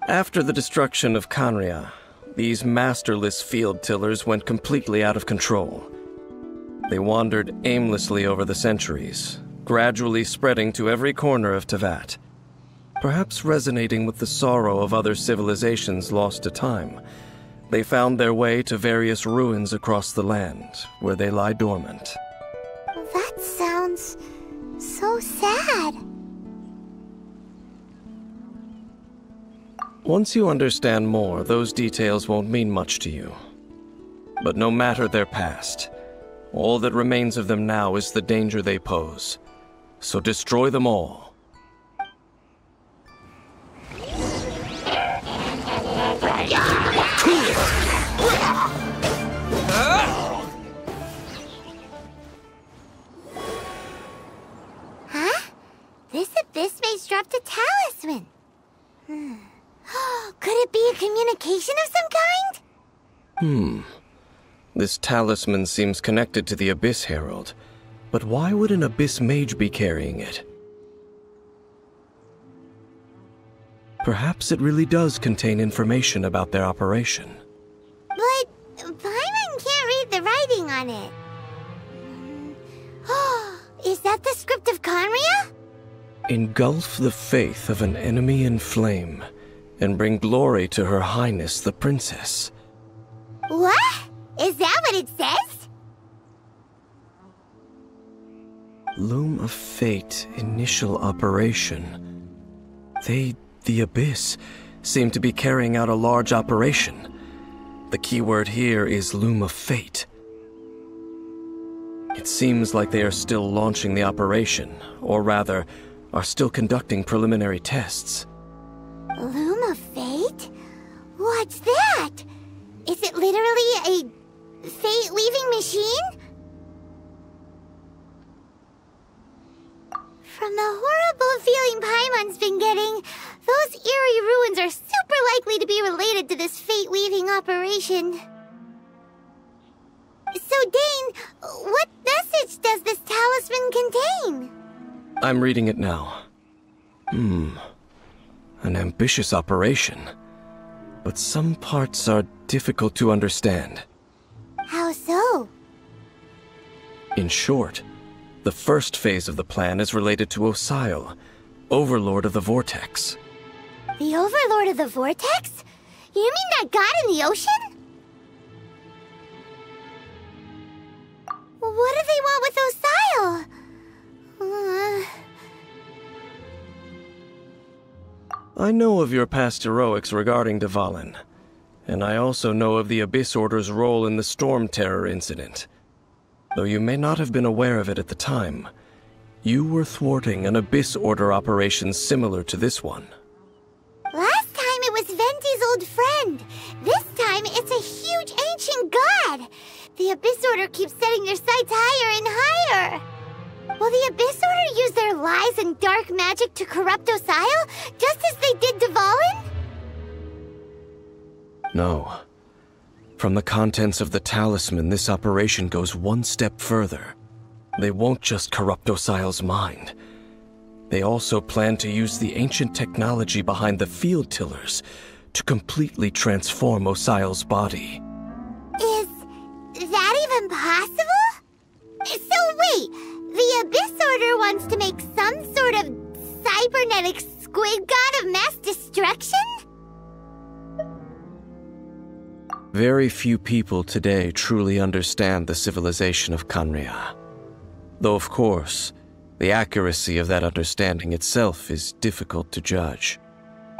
Speaker 6: After the destruction of Khaenri'ah, these masterless field tillers went completely out of control. They wandered aimlessly over the centuries, gradually spreading to every corner of Teyvat, perhaps resonating with the sorrow of other civilizations lost to time, They found their way to various ruins across the land, where they lie dormant.
Speaker 2: That sounds so sad.
Speaker 6: Once you understand more, those details won't mean much to you. But no matter their past, all that remains of them now is the danger they pose. So destroy them all.
Speaker 2: Huh? This abyss maze dropped a talisman. Could it be a communication of some kind?
Speaker 6: This talisman seems connected to the Abyss Herald. But why would an Abyss Mage be carrying it? Perhaps it really does contain information about their operation.
Speaker 2: But Paimon can't read the writing on it. Is that the script of Conria?
Speaker 6: Engulf the faith of an enemy in flame, and bring glory to Her Highness the Princess.
Speaker 2: What? Is that what it says?
Speaker 6: Loom of Fate, initial operation. They, the Abyss, seem to be carrying out a large operation. The keyword here is Loom of Fate. It seems like they are still launching the operation, or rather, are still conducting preliminary tests.
Speaker 2: Loom of Fate? What's that? Is it literally a fate-weaving machine? From the horrible feeling Paimon's been getting, those eerie ruins are super likely to be related to this fate-weaving operation. So, Dane, what message does this talisman contain?
Speaker 6: I'm reading it now. An ambitious operation. But some parts are difficult to understand.
Speaker 2: How so?
Speaker 6: In short, the first phase of the plan is related to Osile, Overlord of the Vortex.
Speaker 2: The Overlord of the Vortex? You mean that god in the ocean? What do they want with Osile?
Speaker 6: I know of your past heroics regarding Dvalin, and I also know of the Abyss Order's role in the Storm Terror incident. Though you may not have been aware of it at the time, you were thwarting an Abyss Order operation similar to this one.
Speaker 2: Last time it was Venti's old friend. This time it's a huge ancient god. The Abyss Order keeps setting their sights higher and higher. Will the Abyss Order use their lies and dark magic to corrupt Osile, just as they did Dvalin?
Speaker 6: No. From the contents of the talisman, this operation goes one step further. They won't just corrupt Osile's mind. They also plan to use the ancient technology behind the field tillers to completely transform Osile's body.
Speaker 2: Is that even possible? So wait, the Abyss Order wants to make some sort of cybernetic squid god of mass destruction?
Speaker 6: Very few people today truly understand the civilization of Conria. Though, of course, the accuracy of that understanding itself is difficult to judge.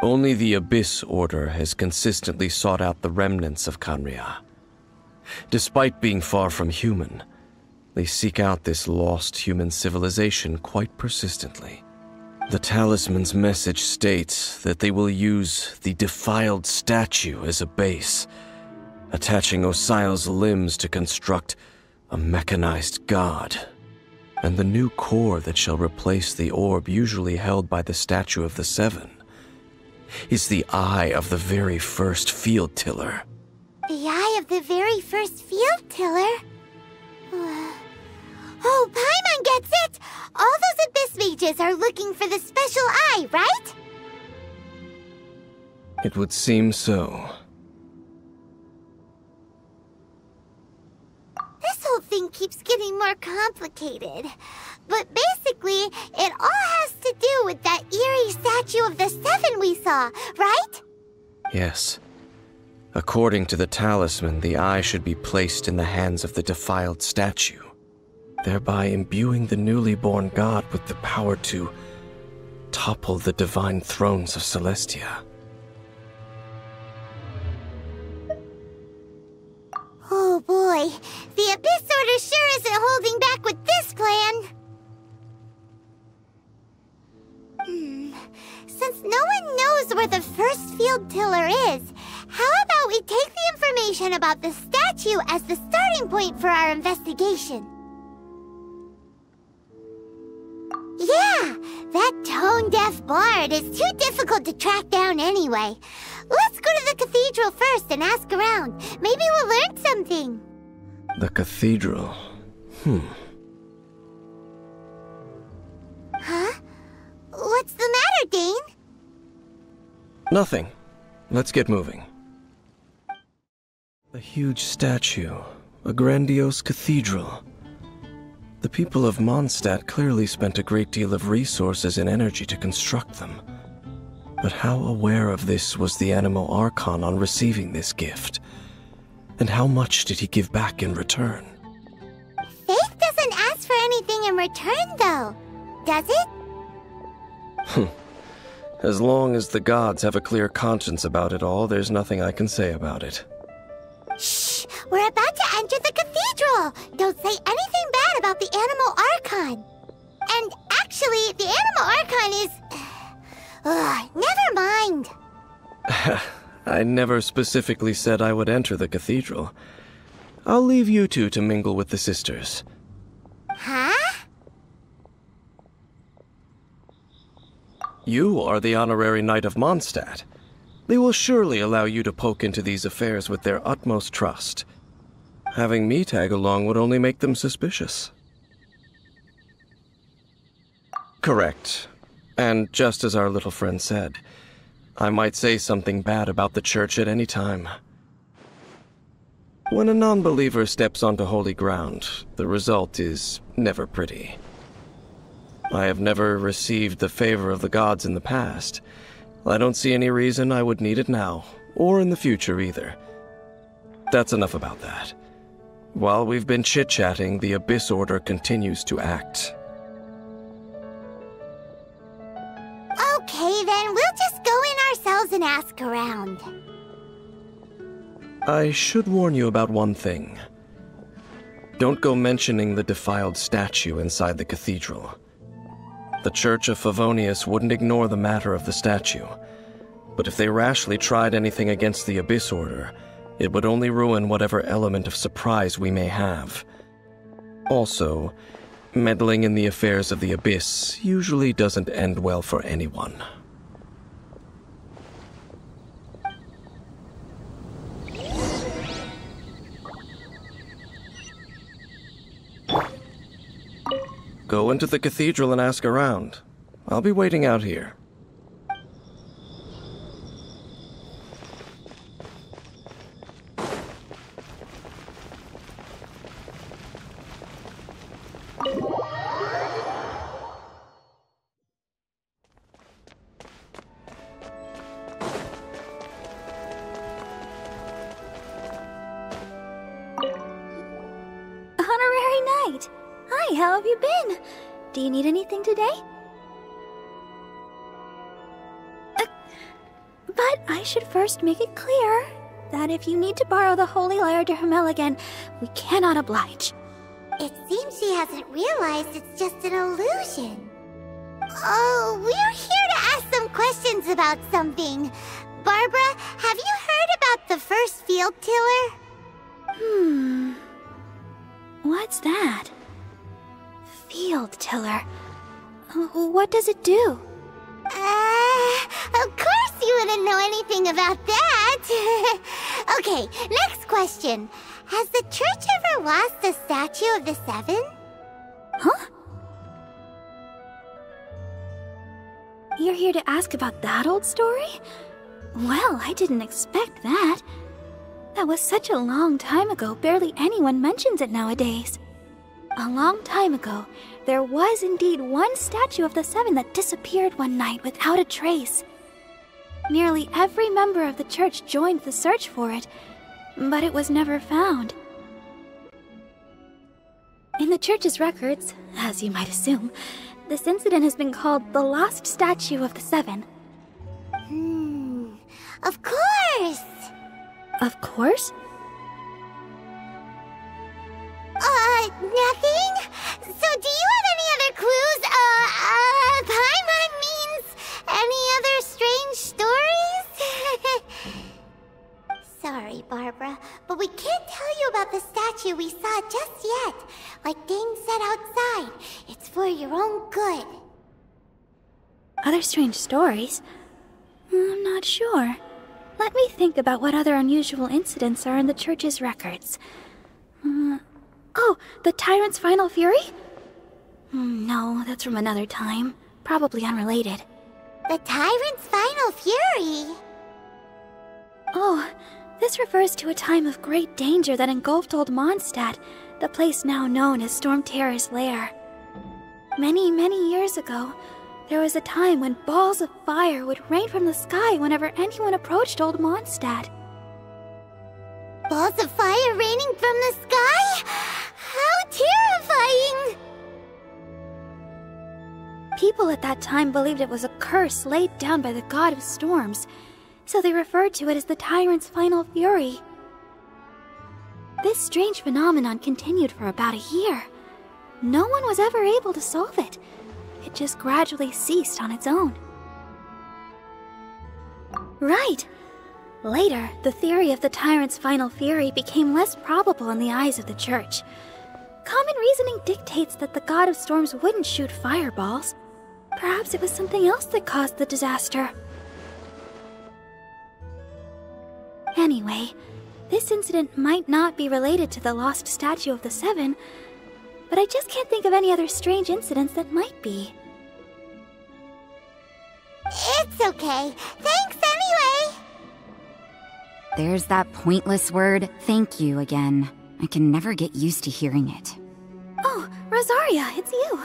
Speaker 6: Only the Abyss Order has consistently sought out the remnants of Conria. Despite being far from human, they seek out this lost human civilization quite persistently. The talisman's message states that they will use the defiled statue as a base, attaching Osile's limbs to construct a mechanized god. And the new core that shall replace the orb usually held by the Statue of the Seven is the eye of the very first field tiller.
Speaker 2: The eye of the very first field tiller? Oh, Paimon gets it! All those Abyss Mages are looking for the special eye, right?
Speaker 6: It would seem so.
Speaker 2: This whole thing keeps getting more complicated. But basically, it all has to do with that eerie Statue of the Seven we saw, right?
Speaker 6: Yes. According to the talisman, the eye should be placed in the hands of the defiled statue, thereby imbuing the newly born god with the power to topple the divine thrones of Celestia.
Speaker 2: Oh boy, the Abyss Order sure isn't holding back with this plan. Since no one knows where the first field tiller is, how about we take the information about the statue as the starting point for our investigation? Yeah, that tone-deaf bard is too difficult to track down anyway. Let's go to the cathedral first and ask around. Maybe we'll learn something.
Speaker 6: The cathedral.
Speaker 2: Huh? What's the matter, Dane?
Speaker 6: Nothing. Let's get moving. A huge statue. A grandiose cathedral. The people of Mondstadt clearly spent a great deal of resources and energy to construct them. But how aware of this was the Anemo Archon on receiving this gift? And how much did he give back in return?
Speaker 2: Faith doesn't ask for anything in return, though, does it?
Speaker 6: As long as the gods have a clear conscience about it all, there's nothing I can say about it.
Speaker 2: Shh! We're about to enter the cathedral! Don't say anything bad about the Anemo Archon! And actually, the Anemo Archon is... never mind!
Speaker 6: I never specifically said I would enter the cathedral. I'll leave you two to mingle with the sisters.
Speaker 2: Huh?
Speaker 6: You are the honorary knight of Mondstadt. They will surely allow you to poke into these affairs with their utmost trust. Having me tag along would only make them suspicious. Correct. And just as our little friend said, I might say something bad about the church at any time. When a non-believer steps onto holy ground, the result is never pretty. I have never received the favor of the gods in the past. I don't see any reason I would need it now, or in the future either. That's enough about that. While we've been chit-chatting, the Abyss Order continues to act.
Speaker 2: Okay, then we'll just go in ourselves and ask around.
Speaker 6: I should warn you about one thing. Don't go mentioning the defiled statue inside the cathedral. The Church of Favonius wouldn't ignore the matter of the statue, but if they rashly tried anything against the Abyss Order, it would only ruin whatever element of surprise we may have. Also, meddling in the affairs of the Abyss usually doesn't end well for anyone. Go into the cathedral and ask around. I'll be waiting out here.
Speaker 1: Honorary Knight! Hi, how have you been? Do you need anything today? But I should first make it clear that if you need to borrow the Holy Lyre to Hermel again, we cannot oblige.
Speaker 2: It seems she hasn't realized it's just an illusion. Oh, we're here to ask some questions about something. Barbara, have you heard about the first field tiller?
Speaker 1: What's that? Field tiller. What does it do?
Speaker 2: Of course you wouldn't know anything about that. Okay, next question. Has the church ever lost a statue of the Seven?
Speaker 1: Huh? You're here to ask about that old story? Well, I didn't expect that. That was such a long time ago, barely anyone mentions it nowadays. A long time ago, there was indeed one statue of the Seven that disappeared one night without a trace.
Speaker 11: Nearly every member of the church joined the search for it, but it was never found. In the church's records, as you might assume, this incident has been called the Lost Statue of the Seven.
Speaker 2: Of course!
Speaker 11: Of course?
Speaker 2: Nothing? So do you have any other clues? Paimon means any other strange stories? Sorry, Barbara, but we can't tell you about the statue we saw just yet. Like Dane said outside, it's for your own good.
Speaker 11: Other strange stories? I'm not sure. Let me think about what other unusual incidents are in the church's records. Oh, the Tyrant's Final Fury? No, that's from another time. Probably unrelated.
Speaker 2: The Tyrant's Final Fury?
Speaker 11: Oh, this refers to a time of great danger that engulfed Old Mondstadt, the place now known as Storm Terror's lair. Many, many years ago, there was a time when balls of fire would rain from the sky whenever anyone approached Old Mondstadt.
Speaker 2: Balls of fire raining from the sky? How terrifying!
Speaker 11: People at that time believed it was a curse laid down by the god of storms, so they referred to it as the Tyrant's Final Fury. This strange phenomenon continued for about a year. No one was ever able to solve it. It just gradually ceased on its own. Right! Later, the theory of the Tyrant's Final Fury became less probable in the eyes of the Church. Common reasoning dictates that the god of storms wouldn't shoot fireballs. Perhaps it was something else that caused the disaster. Anyway, this incident might not be related to the lost statue of the Seven, but I just can't think of any other strange incidents that might be.
Speaker 2: It's okay. Thanks anyway!
Speaker 12: There's that pointless word, thank you, again. I can never get used to hearing it.
Speaker 11: Oh, Rosaria, it's you!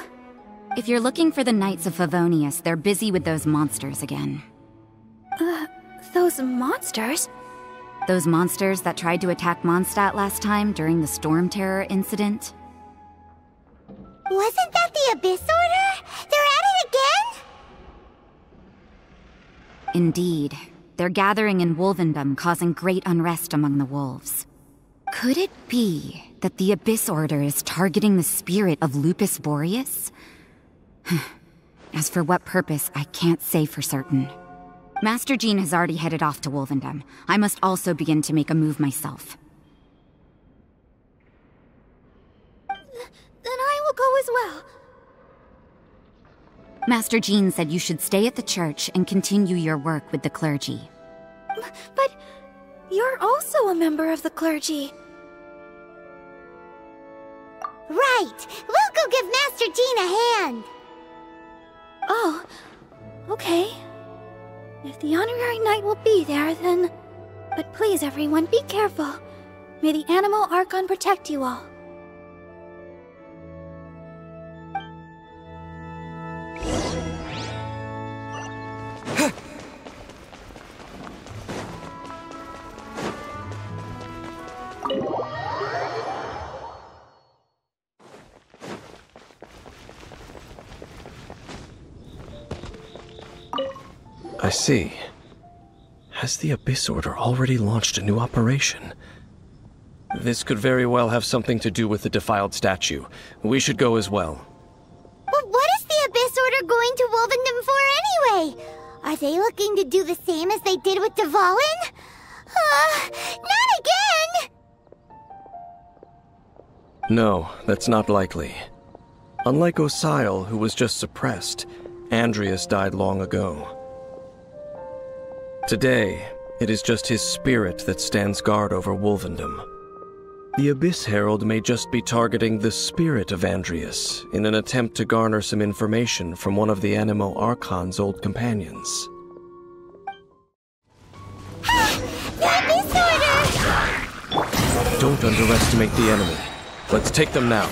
Speaker 12: If you're looking for the Knights of Favonius, they're busy with those monsters again.
Speaker 11: Those monsters?
Speaker 12: Those monsters that tried to attack Mondstadt last time during the Storm Terror incident?
Speaker 2: Wasn't that the Abyss Order? They're at it again?
Speaker 12: Indeed. They're gathering in Wolvendom, causing great unrest among the wolves. Could it be that the Abyss Order is targeting the spirit of Lupus Boreas? As for what purpose, I can't say for certain. Master Jean has already headed off to Wolvendom. I must also begin to make a move myself.
Speaker 11: Then I will go as well.
Speaker 12: Master Jean said you should stay at the church and continue your work with the clergy.
Speaker 11: But you're also a member of the clergy.
Speaker 2: Right! We'll go give Master Jean a hand!
Speaker 11: Oh, okay. If the honorary knight will be there, then... But please, everyone, be careful. May the Animal Archon protect you all.
Speaker 6: I see. Has the Abyss Order already launched a new operation? This could very well have something to do with the defiled statue. We should go as well.
Speaker 2: But what is the Abyss Order going to Wolvendom for anyway? Are they looking to do the same as they did with Dvalin? Not again!
Speaker 6: No, that's not likely. Unlike Osile, who was just suppressed, Andreas died long ago. Today, it is just his spirit that stands guard over Wolvendom. The Abyss Herald may just be targeting the spirit of Andreas in an attempt to garner some information from one of the Animo Archon's old companions.
Speaker 2: The Abyss Order!
Speaker 6: Don't underestimate the enemy. Let's take them now.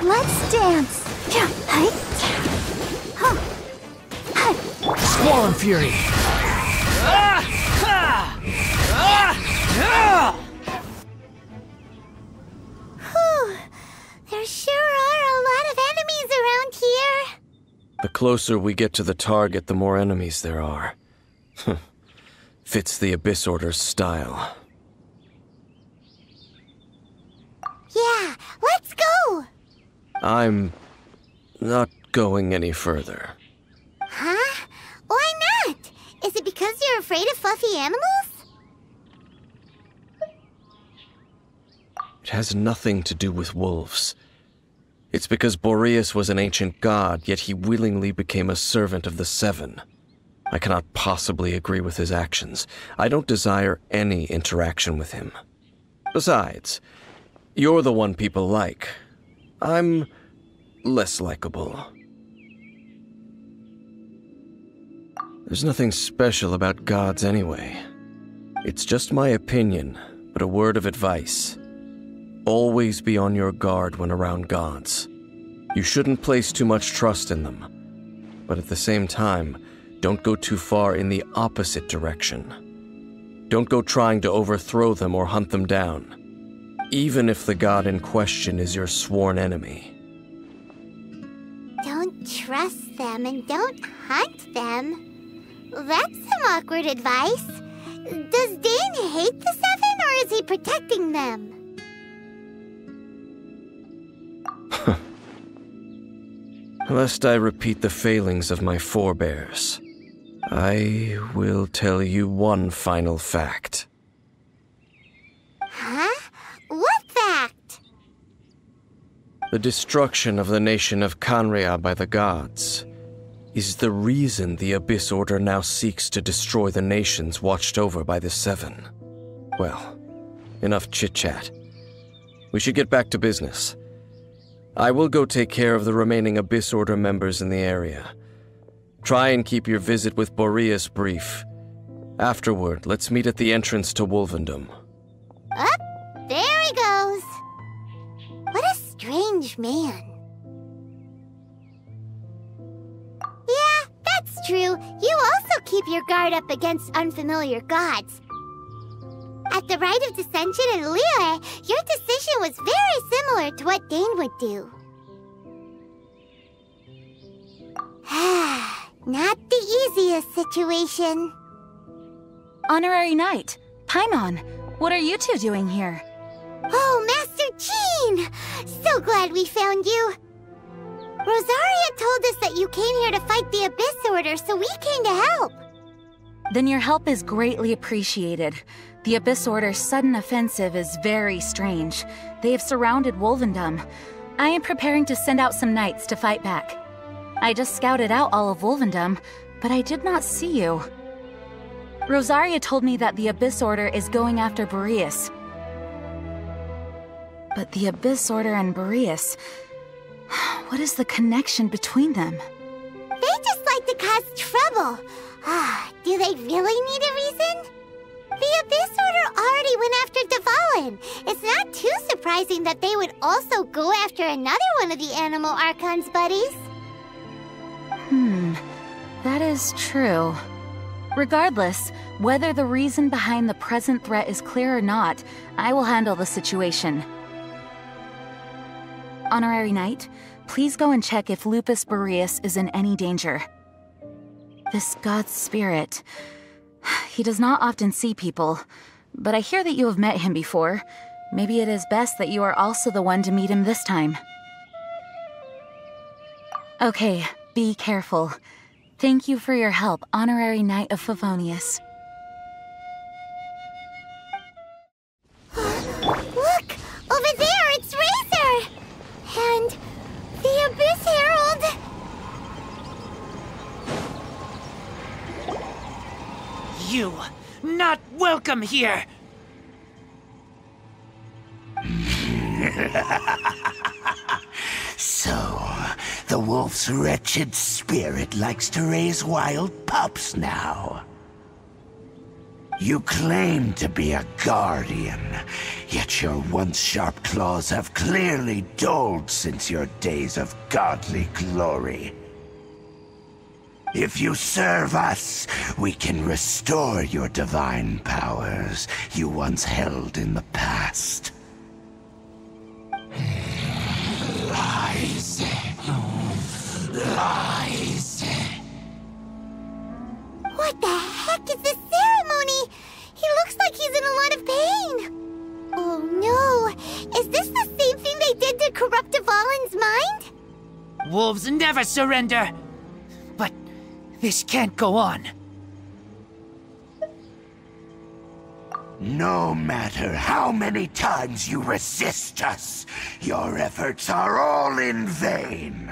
Speaker 11: Let's dance! Yeah.
Speaker 7: Squall Fury!
Speaker 2: Whew. There sure are a lot of enemies around here.
Speaker 6: The closer we get to the target, the more enemies there are. Fits the Abyss Order's style.
Speaker 2: Yeah, let's go!
Speaker 6: I'm not going any further.
Speaker 2: Huh? Why not? Is it because you're afraid of fluffy animals?
Speaker 6: It has nothing to do with wolves. It's because Boreas was an ancient god, yet he willingly became a servant of the Seven. I cannot possibly agree with his actions. I don't desire any interaction with him. Besides, you're the one people like. I'm less likable. There's nothing special about gods anyway. It's just my opinion, but a word of advice. Always be on your guard when around gods. You shouldn't place too much trust in them. But at the same time, don't go too far in the opposite direction. Don't go trying to overthrow them or hunt them down, even if the god in question is your sworn enemy.
Speaker 2: Don't trust them and don't hunt them. That's some awkward advice. Does Dane hate the Seven, or is he protecting them?
Speaker 6: Lest I repeat the failings of my forebears, I will tell you one final fact.
Speaker 2: Huh? What fact?
Speaker 6: The destruction of the nation of Canria by the gods is the reason the Abyss Order now seeks to destroy the nations watched over by the Seven. Well, enough chit-chat. We should get back to business. I will go take care of the remaining Abyss Order members in the area. Try and keep your visit with Boreas brief. Afterward, let's meet at the entrance to Wolvendom.
Speaker 2: Up, there he goes. What a strange man. Yeah, that's true. You also keep your guard up against unfamiliar gods. At the Rite of Dissension in Liyue, your decision was very similar to what Dane would do. Not the easiest situation.
Speaker 1: Honorary Knight, Paimon, what are you two doing here?
Speaker 2: Oh, Master Jean! So glad we found you. Rosaria told us that you came here to fight the Abyss Order, so we came to help.
Speaker 1: Then your help is greatly appreciated. The Abyss Order's sudden offensive is very strange. They have surrounded Wolvendom. I am preparing to send out some knights to fight back. I just scouted out all of Wolvendom, but I did not see you. Rosaria told me that the Abyss Order is going after Boreas. But the Abyss Order and Boreas... what is the connection between them?
Speaker 2: They just like to cause trouble. Do they really need a reason? The Abyss Order already went after Dvalin. It's not too surprising that they would also go after another one of the Animal Archon's buddies.
Speaker 1: That is true. Regardless, whether the reason behind the present threat is clear or not, I will handle the situation. Honorary Knight, please go and check if Lupus Boreas is in any danger. This god's spirit... he does not often see people, but I hear that you have met him before. Maybe it is best that you are also the one to meet him this time. Okay, be careful. Thank you for your help, Honorary Knight of Favonius.
Speaker 2: Look! Over there, it's Razor! And the Abyss Herald!
Speaker 7: You, not welcome here!
Speaker 10: So, the wolf's wretched spirit likes to raise wild pups now. You claim to be a guardian, yet your once sharp claws have clearly dulled since your days of godly glory. If you serve us, we can restore your divine powers you once held in the past. Lies. Lies.
Speaker 2: What the heck is this ceremony? He looks like he's in a lot of pain. Oh no, is this the same thing they did to corrupt Dvalin's mind?
Speaker 7: Wolves never surrender. But this can't go on.
Speaker 10: No matter how many times you resist us, your efforts are all in vain.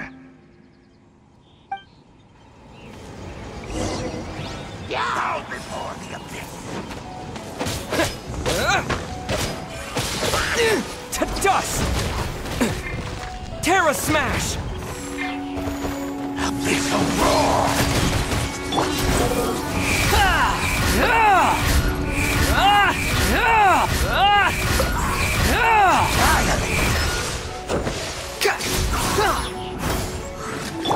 Speaker 10: Bow before the abyss.
Speaker 13: To dust! Terra Smash!
Speaker 10: Abyssal roar!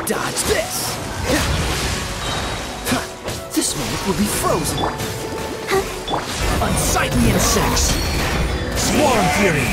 Speaker 13: Dodge this! This moment will be frozen. Unsightly insects! Swarm Fury!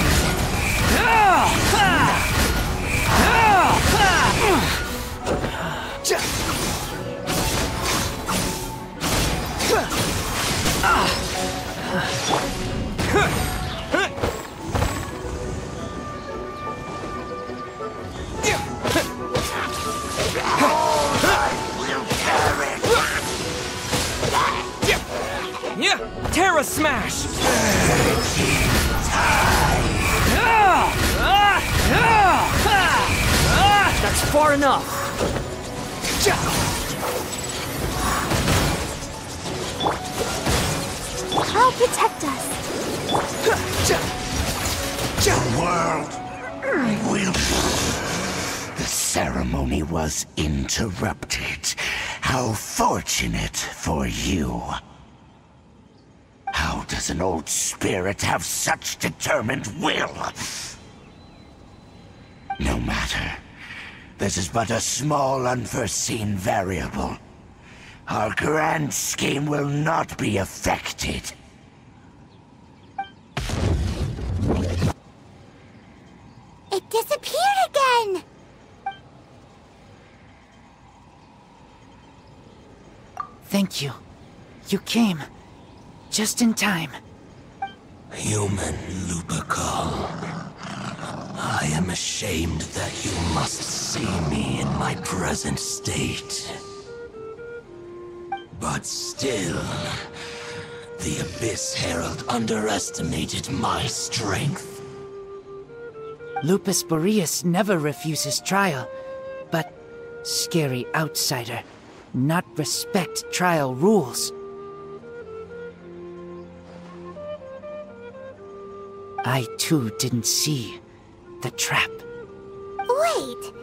Speaker 13: Terra Smash! That's far enough!
Speaker 11: I'll protect us.
Speaker 10: The world will... The ceremony was interrupted. How fortunate for you. How does an old spirit have such determined will? No matter. This is but a small, unforeseen variable. Our grand scheme will not be affected.
Speaker 2: It disappeared again!
Speaker 7: Thank you. You came. Just in time.
Speaker 10: Human Lupercal. I am ashamed that you must see me in my present state. But still, the Abyss Herald underestimated my strength.
Speaker 7: Lupus Boreas never refuses trial, but scary outsider, not respect trial rules. I too didn't see the trap.
Speaker 2: Wait,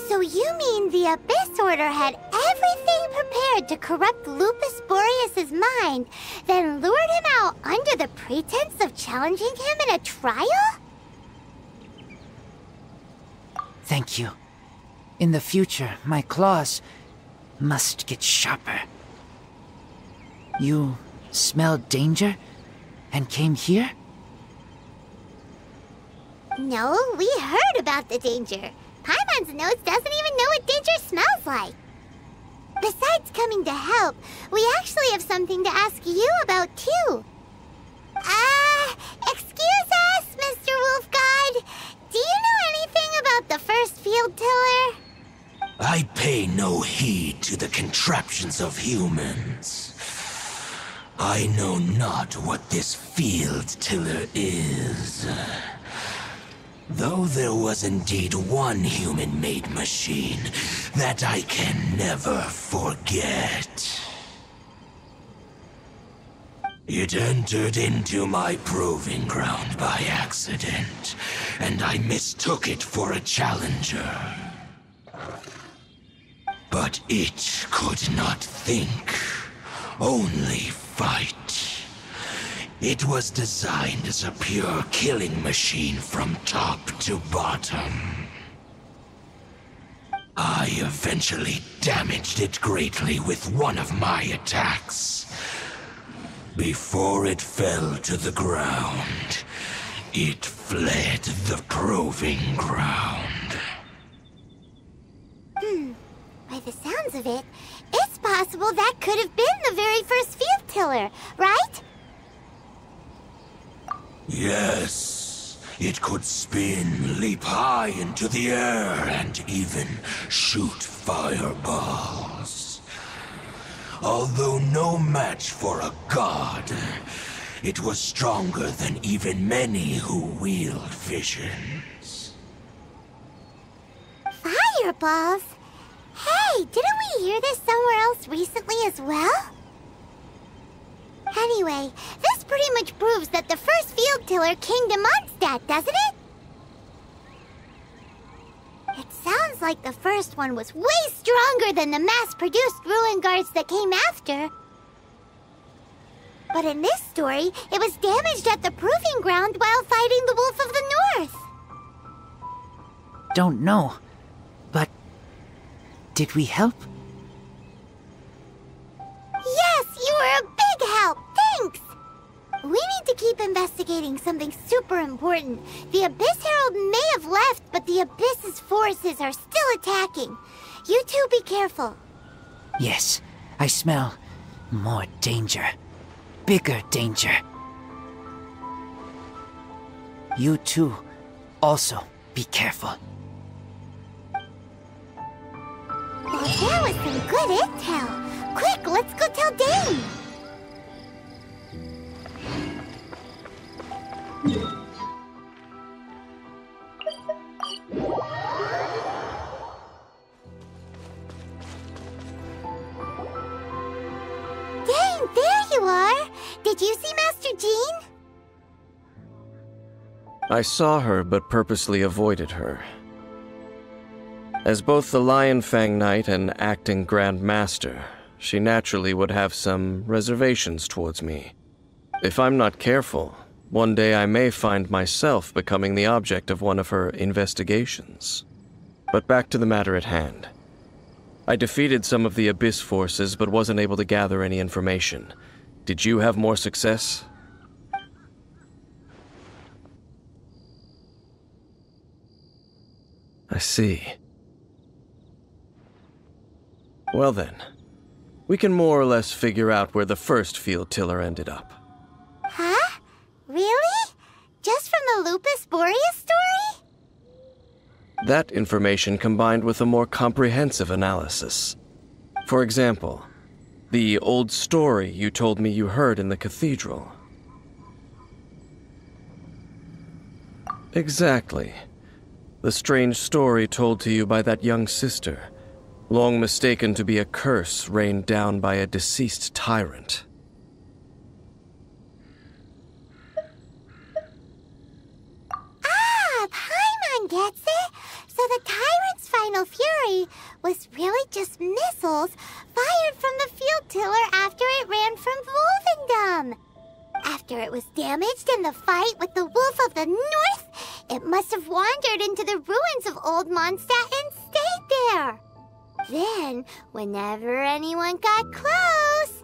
Speaker 2: so you mean the Abyss Order had everything prepared to corrupt Lupus Boreas' mind, then lured him out under the pretense of challenging him in a trial?
Speaker 7: Thank you. In the future, my claws must get sharper. You smelled danger and came here?
Speaker 2: No, we heard about the danger. Paimon's nose doesn't even know what danger smells like. Besides coming to help, we actually have something to ask you about too. Excuse us, Mr. Wolf God. Do you know anything about the first field tiller?
Speaker 10: I pay no heed to the contraptions of humans. I know not what this field tiller is. Though there was indeed one human-made machine that I can never forget. It entered into my proving ground by accident, and I mistook it for a challenger. But it could not think, only fight. It was designed as a pure killing machine from top to bottom. I eventually damaged it greatly with one of my attacks. Before it fell to the ground, it fled the proving ground.
Speaker 2: By the sounds of it, it's possible that could have been the very first field tiller, right?
Speaker 10: Yes, it could spin, leap high into the air, and even shoot fireballs. Although no match for a god, it was stronger than even many who wield visions.
Speaker 2: Fireballs? Hey, didn't we hear this somewhere else recently as well? Anyway, this pretty much proves that the first field tiller came to Mondstadt, doesn't it? It sounds like the first one was way stronger than the mass-produced ruin guards that came after. But in this story, it was damaged at the proving ground while fighting the Wolf of the North.
Speaker 7: Don't know, but did we help?
Speaker 2: Yes, you were a big help. Thanks. We need to keep investigating something super important. The Abyss Herald may have left, but the Abyss's forces are still attacking. You two be careful.
Speaker 7: Yes, I smell more danger. Bigger danger. You too, also be careful.
Speaker 2: Well, there was some good intel. Quick, let's go tell Dane. Dane, there you are! Did you see Master Jean?
Speaker 6: I saw her, but purposely avoided her. As both the Lion Fang Knight and acting Grand Master, she naturally would have some reservations towards me. If I'm not careful, one day I may find myself becoming the object of one of her investigations. But back to the matter at hand. I defeated some of the Abyss forces, but wasn't able to gather any information. Did you have more success? I see. Well then, we can more or less figure out where the first field tiller ended up.
Speaker 2: Huh? Really? Just from the Lupus Boreas story?
Speaker 6: That information combined with a more comprehensive analysis. For example, the old story you told me you heard in the cathedral. Exactly. The strange story told to you by that young sister, long mistaken to be a curse rained down by a deceased tyrant.
Speaker 2: Ah, Paimon gets it! So the tyrant's final fury was really just missiles fired from the field tiller after it ran from Wolvendom. After it was damaged in the fight with the Wolf of the North, it must have wandered into the ruins of Old Mondstadt and stayed there. Then, whenever anyone got close,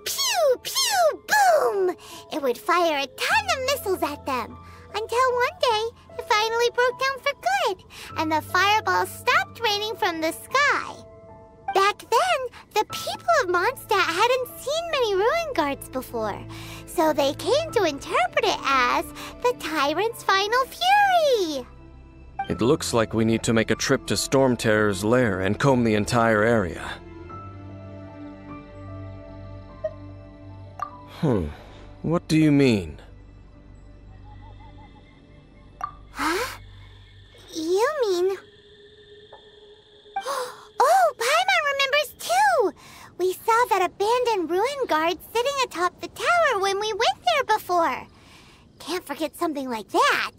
Speaker 2: pew, pew, boom! It would fire a ton of missiles at them, until one day it finally broke down for good, and the fireballs stopped raining from the sky. Back then, the people of Mondstadt hadn't seen many ruin guards before, so they came to interpret it as the tyrant's final fury.
Speaker 6: It looks like we need to make a trip to Storm Terror's lair and comb the entire area. What do you mean?
Speaker 2: Huh? You mean... Oh, Paimon remembers too! We saw that abandoned ruin guard sitting atop the tower when we went there before. Can't forget something like that.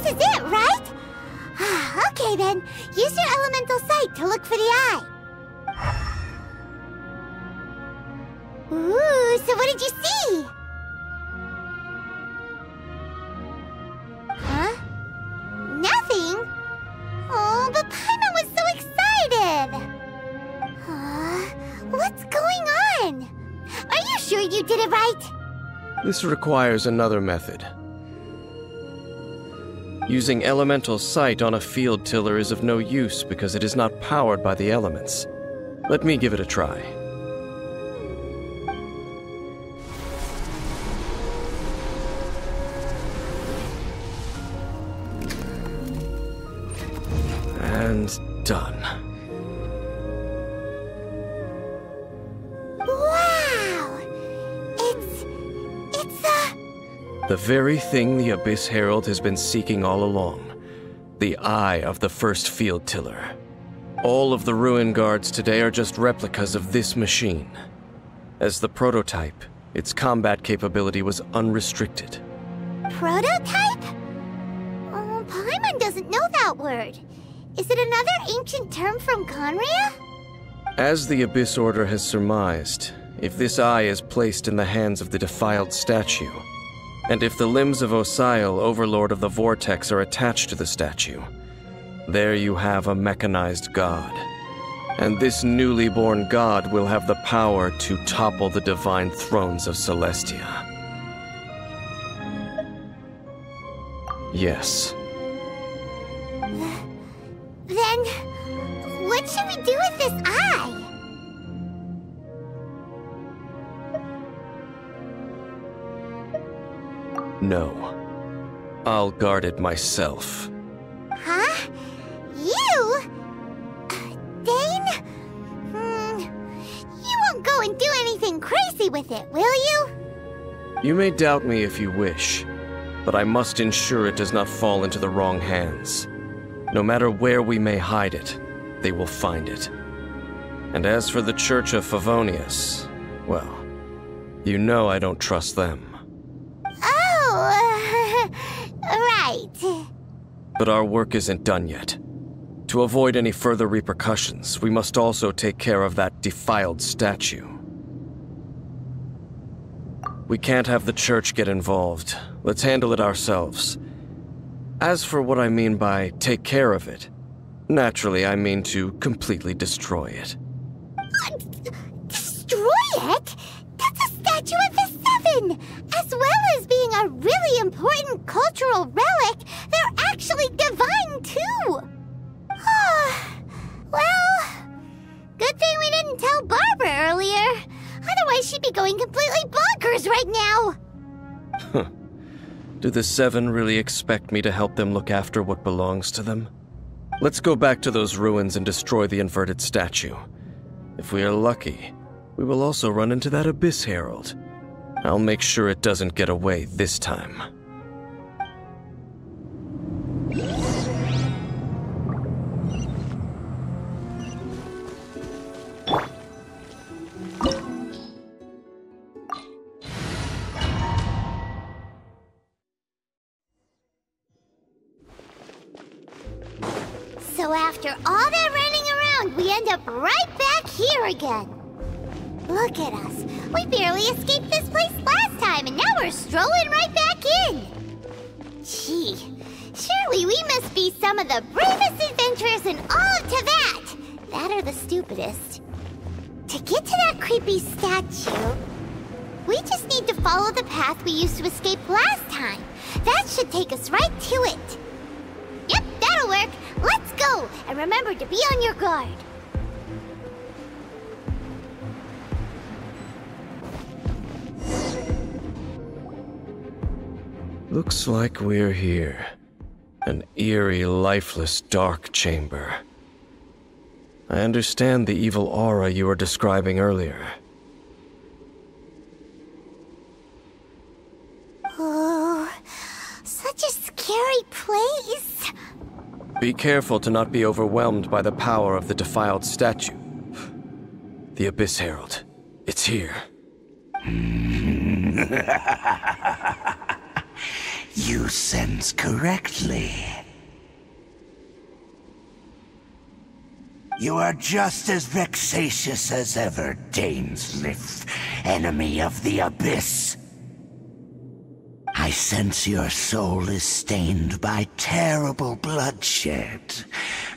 Speaker 2: this is it, right? Okay then, use your elemental sight to look for the eye. Ooh, so what did you see? Huh? Nothing? Oh, but Paimon was so excited! What's going on? Are you sure you did it right?
Speaker 6: This requires another method. Using elemental sight on a field tiller is of no use because it is not powered by the elements. Let me give it a try. And done.
Speaker 2: Wow!
Speaker 6: The very thing the Abyss Herald has been seeking all along. The eye of the first field tiller. All of the ruin guards today are just replicas of this machine. As the prototype, its combat capability was unrestricted.
Speaker 2: Prototype? Oh, Paimon doesn't know that word. Is it another ancient term from Conria?
Speaker 6: As the Abyss Order has surmised, if this eye is placed in the hands of the defiled statue, and if the limbs of Osial, Overlord of the Vortex, are attached to the statue, there you have a mechanized god. And this newly born god will have the power to topple the divine thrones of Celestia. Yes.
Speaker 2: Then, what should we do with this eye?
Speaker 6: No. I'll guard it myself.
Speaker 2: Huh? You? Dane? You won't go and do anything crazy with it, will you?
Speaker 6: You may doubt me if you wish, but I must ensure it does not fall into the wrong hands. No matter where we may hide it, they will find it. And as for the Church of Favonius, well, you know I don't trust them.
Speaker 2: Oh, right.
Speaker 6: But our work isn't done yet. To avoid any further repercussions, we must also take care of that defiled statue. We can't have the church get involved. Let's handle it ourselves. As for what I mean by take care of it, naturally I mean to completely destroy it.
Speaker 2: Destroy it? That's a statue of the Seven! As well as being a really important cultural relic, they're actually divine too! Well, good thing we didn't tell Barbara earlier. Otherwise she'd be going completely bonkers right now!
Speaker 6: Do the Seven really expect me to help them look after what belongs to them? Let's go back to those ruins and destroy the inverted statue. If we are lucky, we will also run into that Abyss Herald. I'll make sure it doesn't get away this time.
Speaker 2: So after all that running around, we end up right back here again. Look at us. We barely escaped this place last time, and now we're strolling right back in. Gee, surely we must be some of the bravest adventurers in all of Teyvat. That or the stupidest. To get to that creepy statue, we just need to follow the path we used to escape last time. That should take us right to it. Yep, that'll work. Let's go, and remember to be on your guard.
Speaker 6: Looks like we're here. An eerie, lifeless, dark chamber. I understand the evil aura you were describing earlier.
Speaker 2: Oh, such a scary place.
Speaker 6: Be careful to not be overwhelmed by the power of the defiled statue. The Abyss Herald. It's here.
Speaker 10: You sense correctly. You are just as vexatious as ever, Dainsleif, enemy of the Abyss. I sense your soul is stained by terrible bloodshed,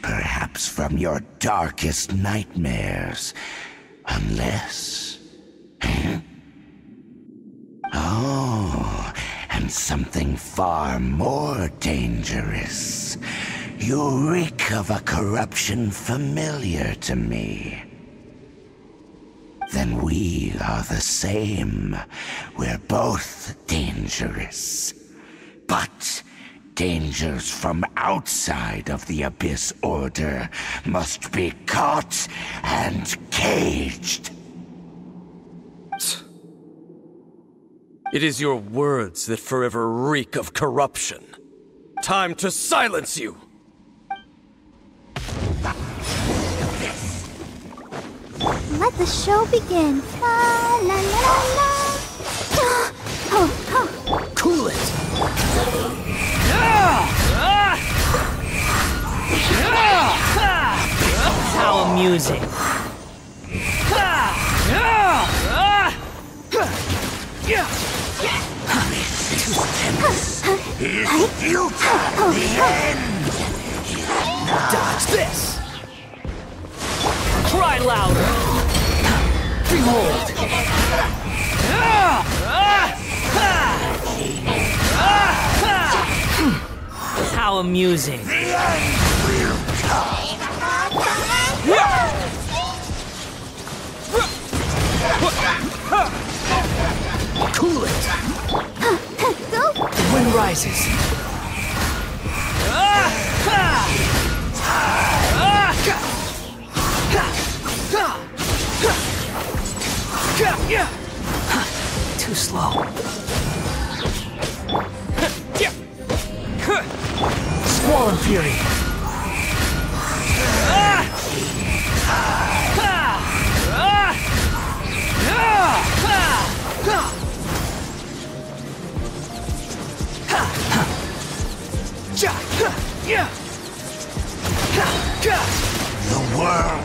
Speaker 10: perhaps from your darkest nightmares, unless... Oh, and something far more dangerous. You reek of a corruption familiar to me. Then we are the same. We're both dangerous. But dangers from outside of the Abyss Order must be caught and caged.
Speaker 6: It is your words that forever reek of corruption. Time to silence you!
Speaker 11: Let the show begin. La la la la.
Speaker 13: Cool it! How amusing.
Speaker 10: Is futile, the end!
Speaker 13: Dodge this! Cry louder! Behold! How amusing.
Speaker 10: The end will come!
Speaker 13: Cool it!
Speaker 11: Go!
Speaker 13: The wind rises. Too slow. Squall and fury.
Speaker 10: The world!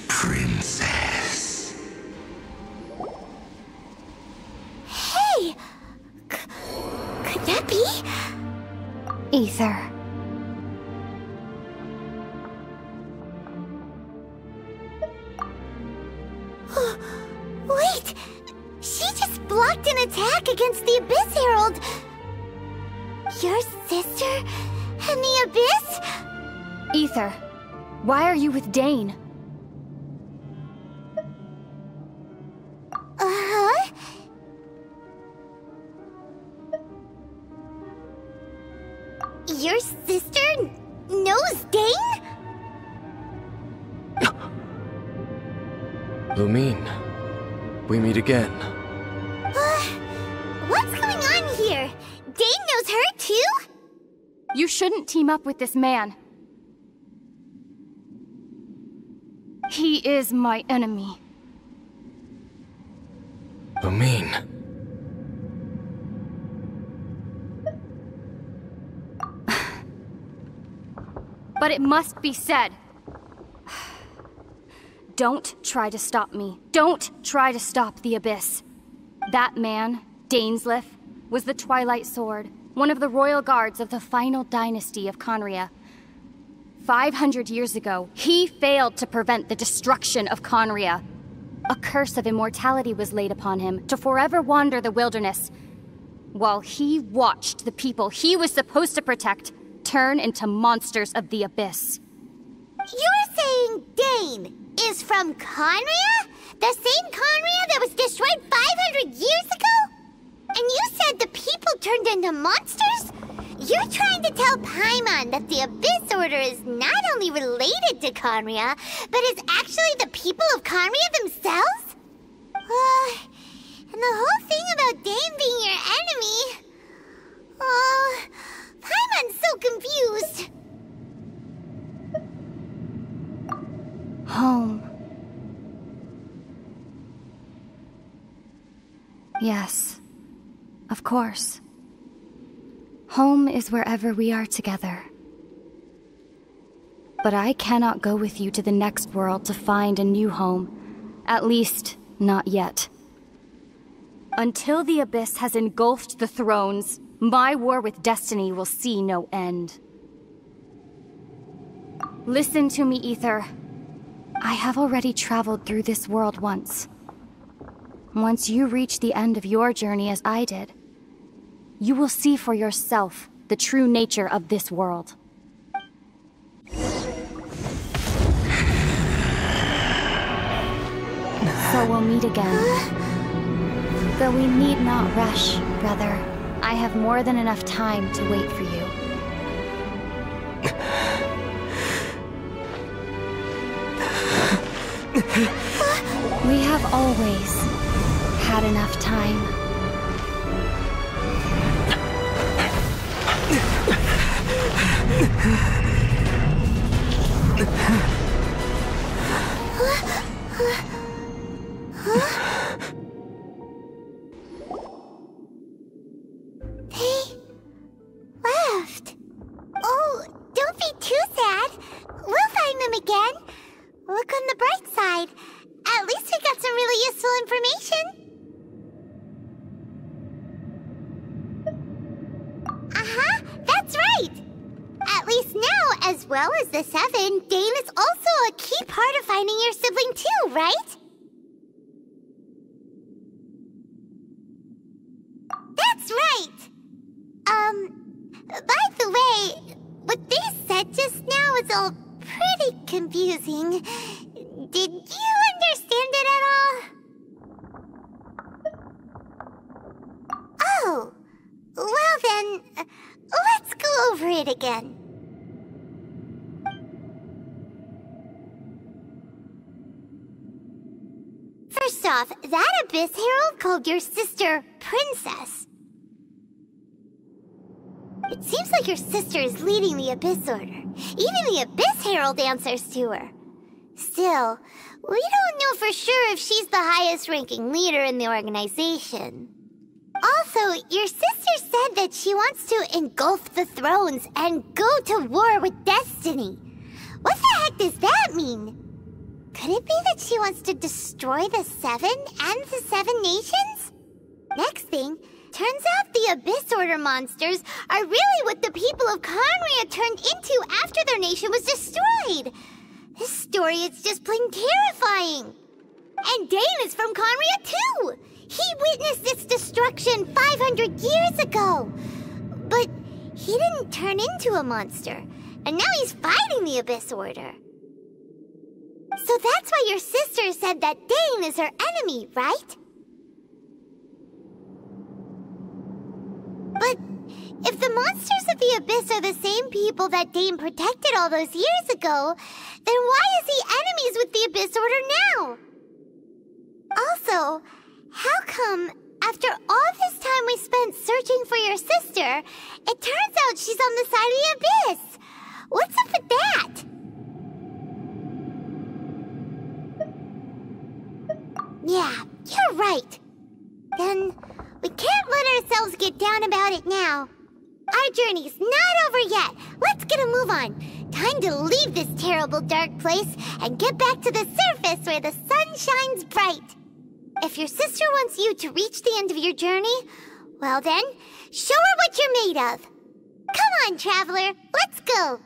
Speaker 10: Princess.
Speaker 2: Hey! Could that be?
Speaker 11: Ether.
Speaker 2: Wait! She just blocked an attack against the Abyss Herald! Your sister and the Abyss?
Speaker 11: Ether, why are you with Dane?
Speaker 2: Uh-huh. Your sister knows Dane?
Speaker 6: Lumine, we meet again.
Speaker 2: What's going on here? Dane knows her too?
Speaker 11: You shouldn't team up with this man. He is my enemy.
Speaker 6: Lumine.
Speaker 11: But it must be said. Don't try to stop me. Don't try to stop the Abyss. That man, Dainsleif, was the Twilight Sword, one of the royal guards of the final dynasty of Conria. 500 years ago, he failed to prevent the destruction of Conria. A curse of immortality was laid upon him to forever wander the wilderness, while he watched the people he was supposed to protect turn into monsters of the Abyss.
Speaker 2: You're saying Dane is from Conria? The same Conria that was destroyed 500 years ago? And you said the people turned into monsters? You're trying to tell Paimon that the Abyss Order is not only related to Conria, but is actually the people of Conria themselves? And the whole thing about Dane being your enemy... Oh, Paimon's so confused.
Speaker 11: Home. Yes, of course. Home is wherever we are together. But I cannot go with you to the next world to find a new home. At least, not yet. Until the Abyss has engulfed the thrones, my war with destiny will see no end. Listen to me, Ether. I have already traveled through this world once. Once you reach the end of your journey as I did, you will see for yourself the true nature of this world. So we'll meet again. Though we need not rush, brother. I have more than enough time to wait for you. We have always had enough time.
Speaker 2: They left. Oh, don't be too sad. We'll find them again. Look on the bright side. At least we got some really useful information. That's right. At least now, as well as the Seven, Dane is also a key part of finding your sibling too, right? That's right. By the way, what they said just now is all pretty confusing. Did you understand it at all? Oh, well then, let's go over it again. First off, that Abyss Herald called your sister Princess. It seems like your sister is leading the Abyss Order. Even the Abyss Herald answers to her. Still, we don't know for sure if she's the highest-ranking leader in the organization. Also, your sister said that she wants to engulf the thrones and go to war with destiny. What the heck does that mean? Could it be that she wants to destroy the Seven and the Seven Nations? Next thing, turns out the Abyss Order monsters are really what the people of Conria turned into after their nation was destroyed. This story is just plain terrifying. And Dane is from Conria too. He witnessed its destruction 500 years ago. But he didn't turn into a monster. And now he's fighting the Abyss Order. So that's why your sister said that Dane is her enemy, right? But if the monsters of the Abyss are the same people that Dane protected all those years ago, then why is he enemies with the Abyss Order now? Also, how come, after all this time we spent searching for your sister, it turns out she's on the side of the Abyss? What's up with that? Yeah, you're right. Then we can't let ourselves get down about it now. Our journey's not over yet. Let's get a move on. Time to leave this terrible dark place and get back to the surface where the sun shines bright. If your sister wants you to reach the end of your journey, well then, show her what you're made of. Come on, traveler, let's go.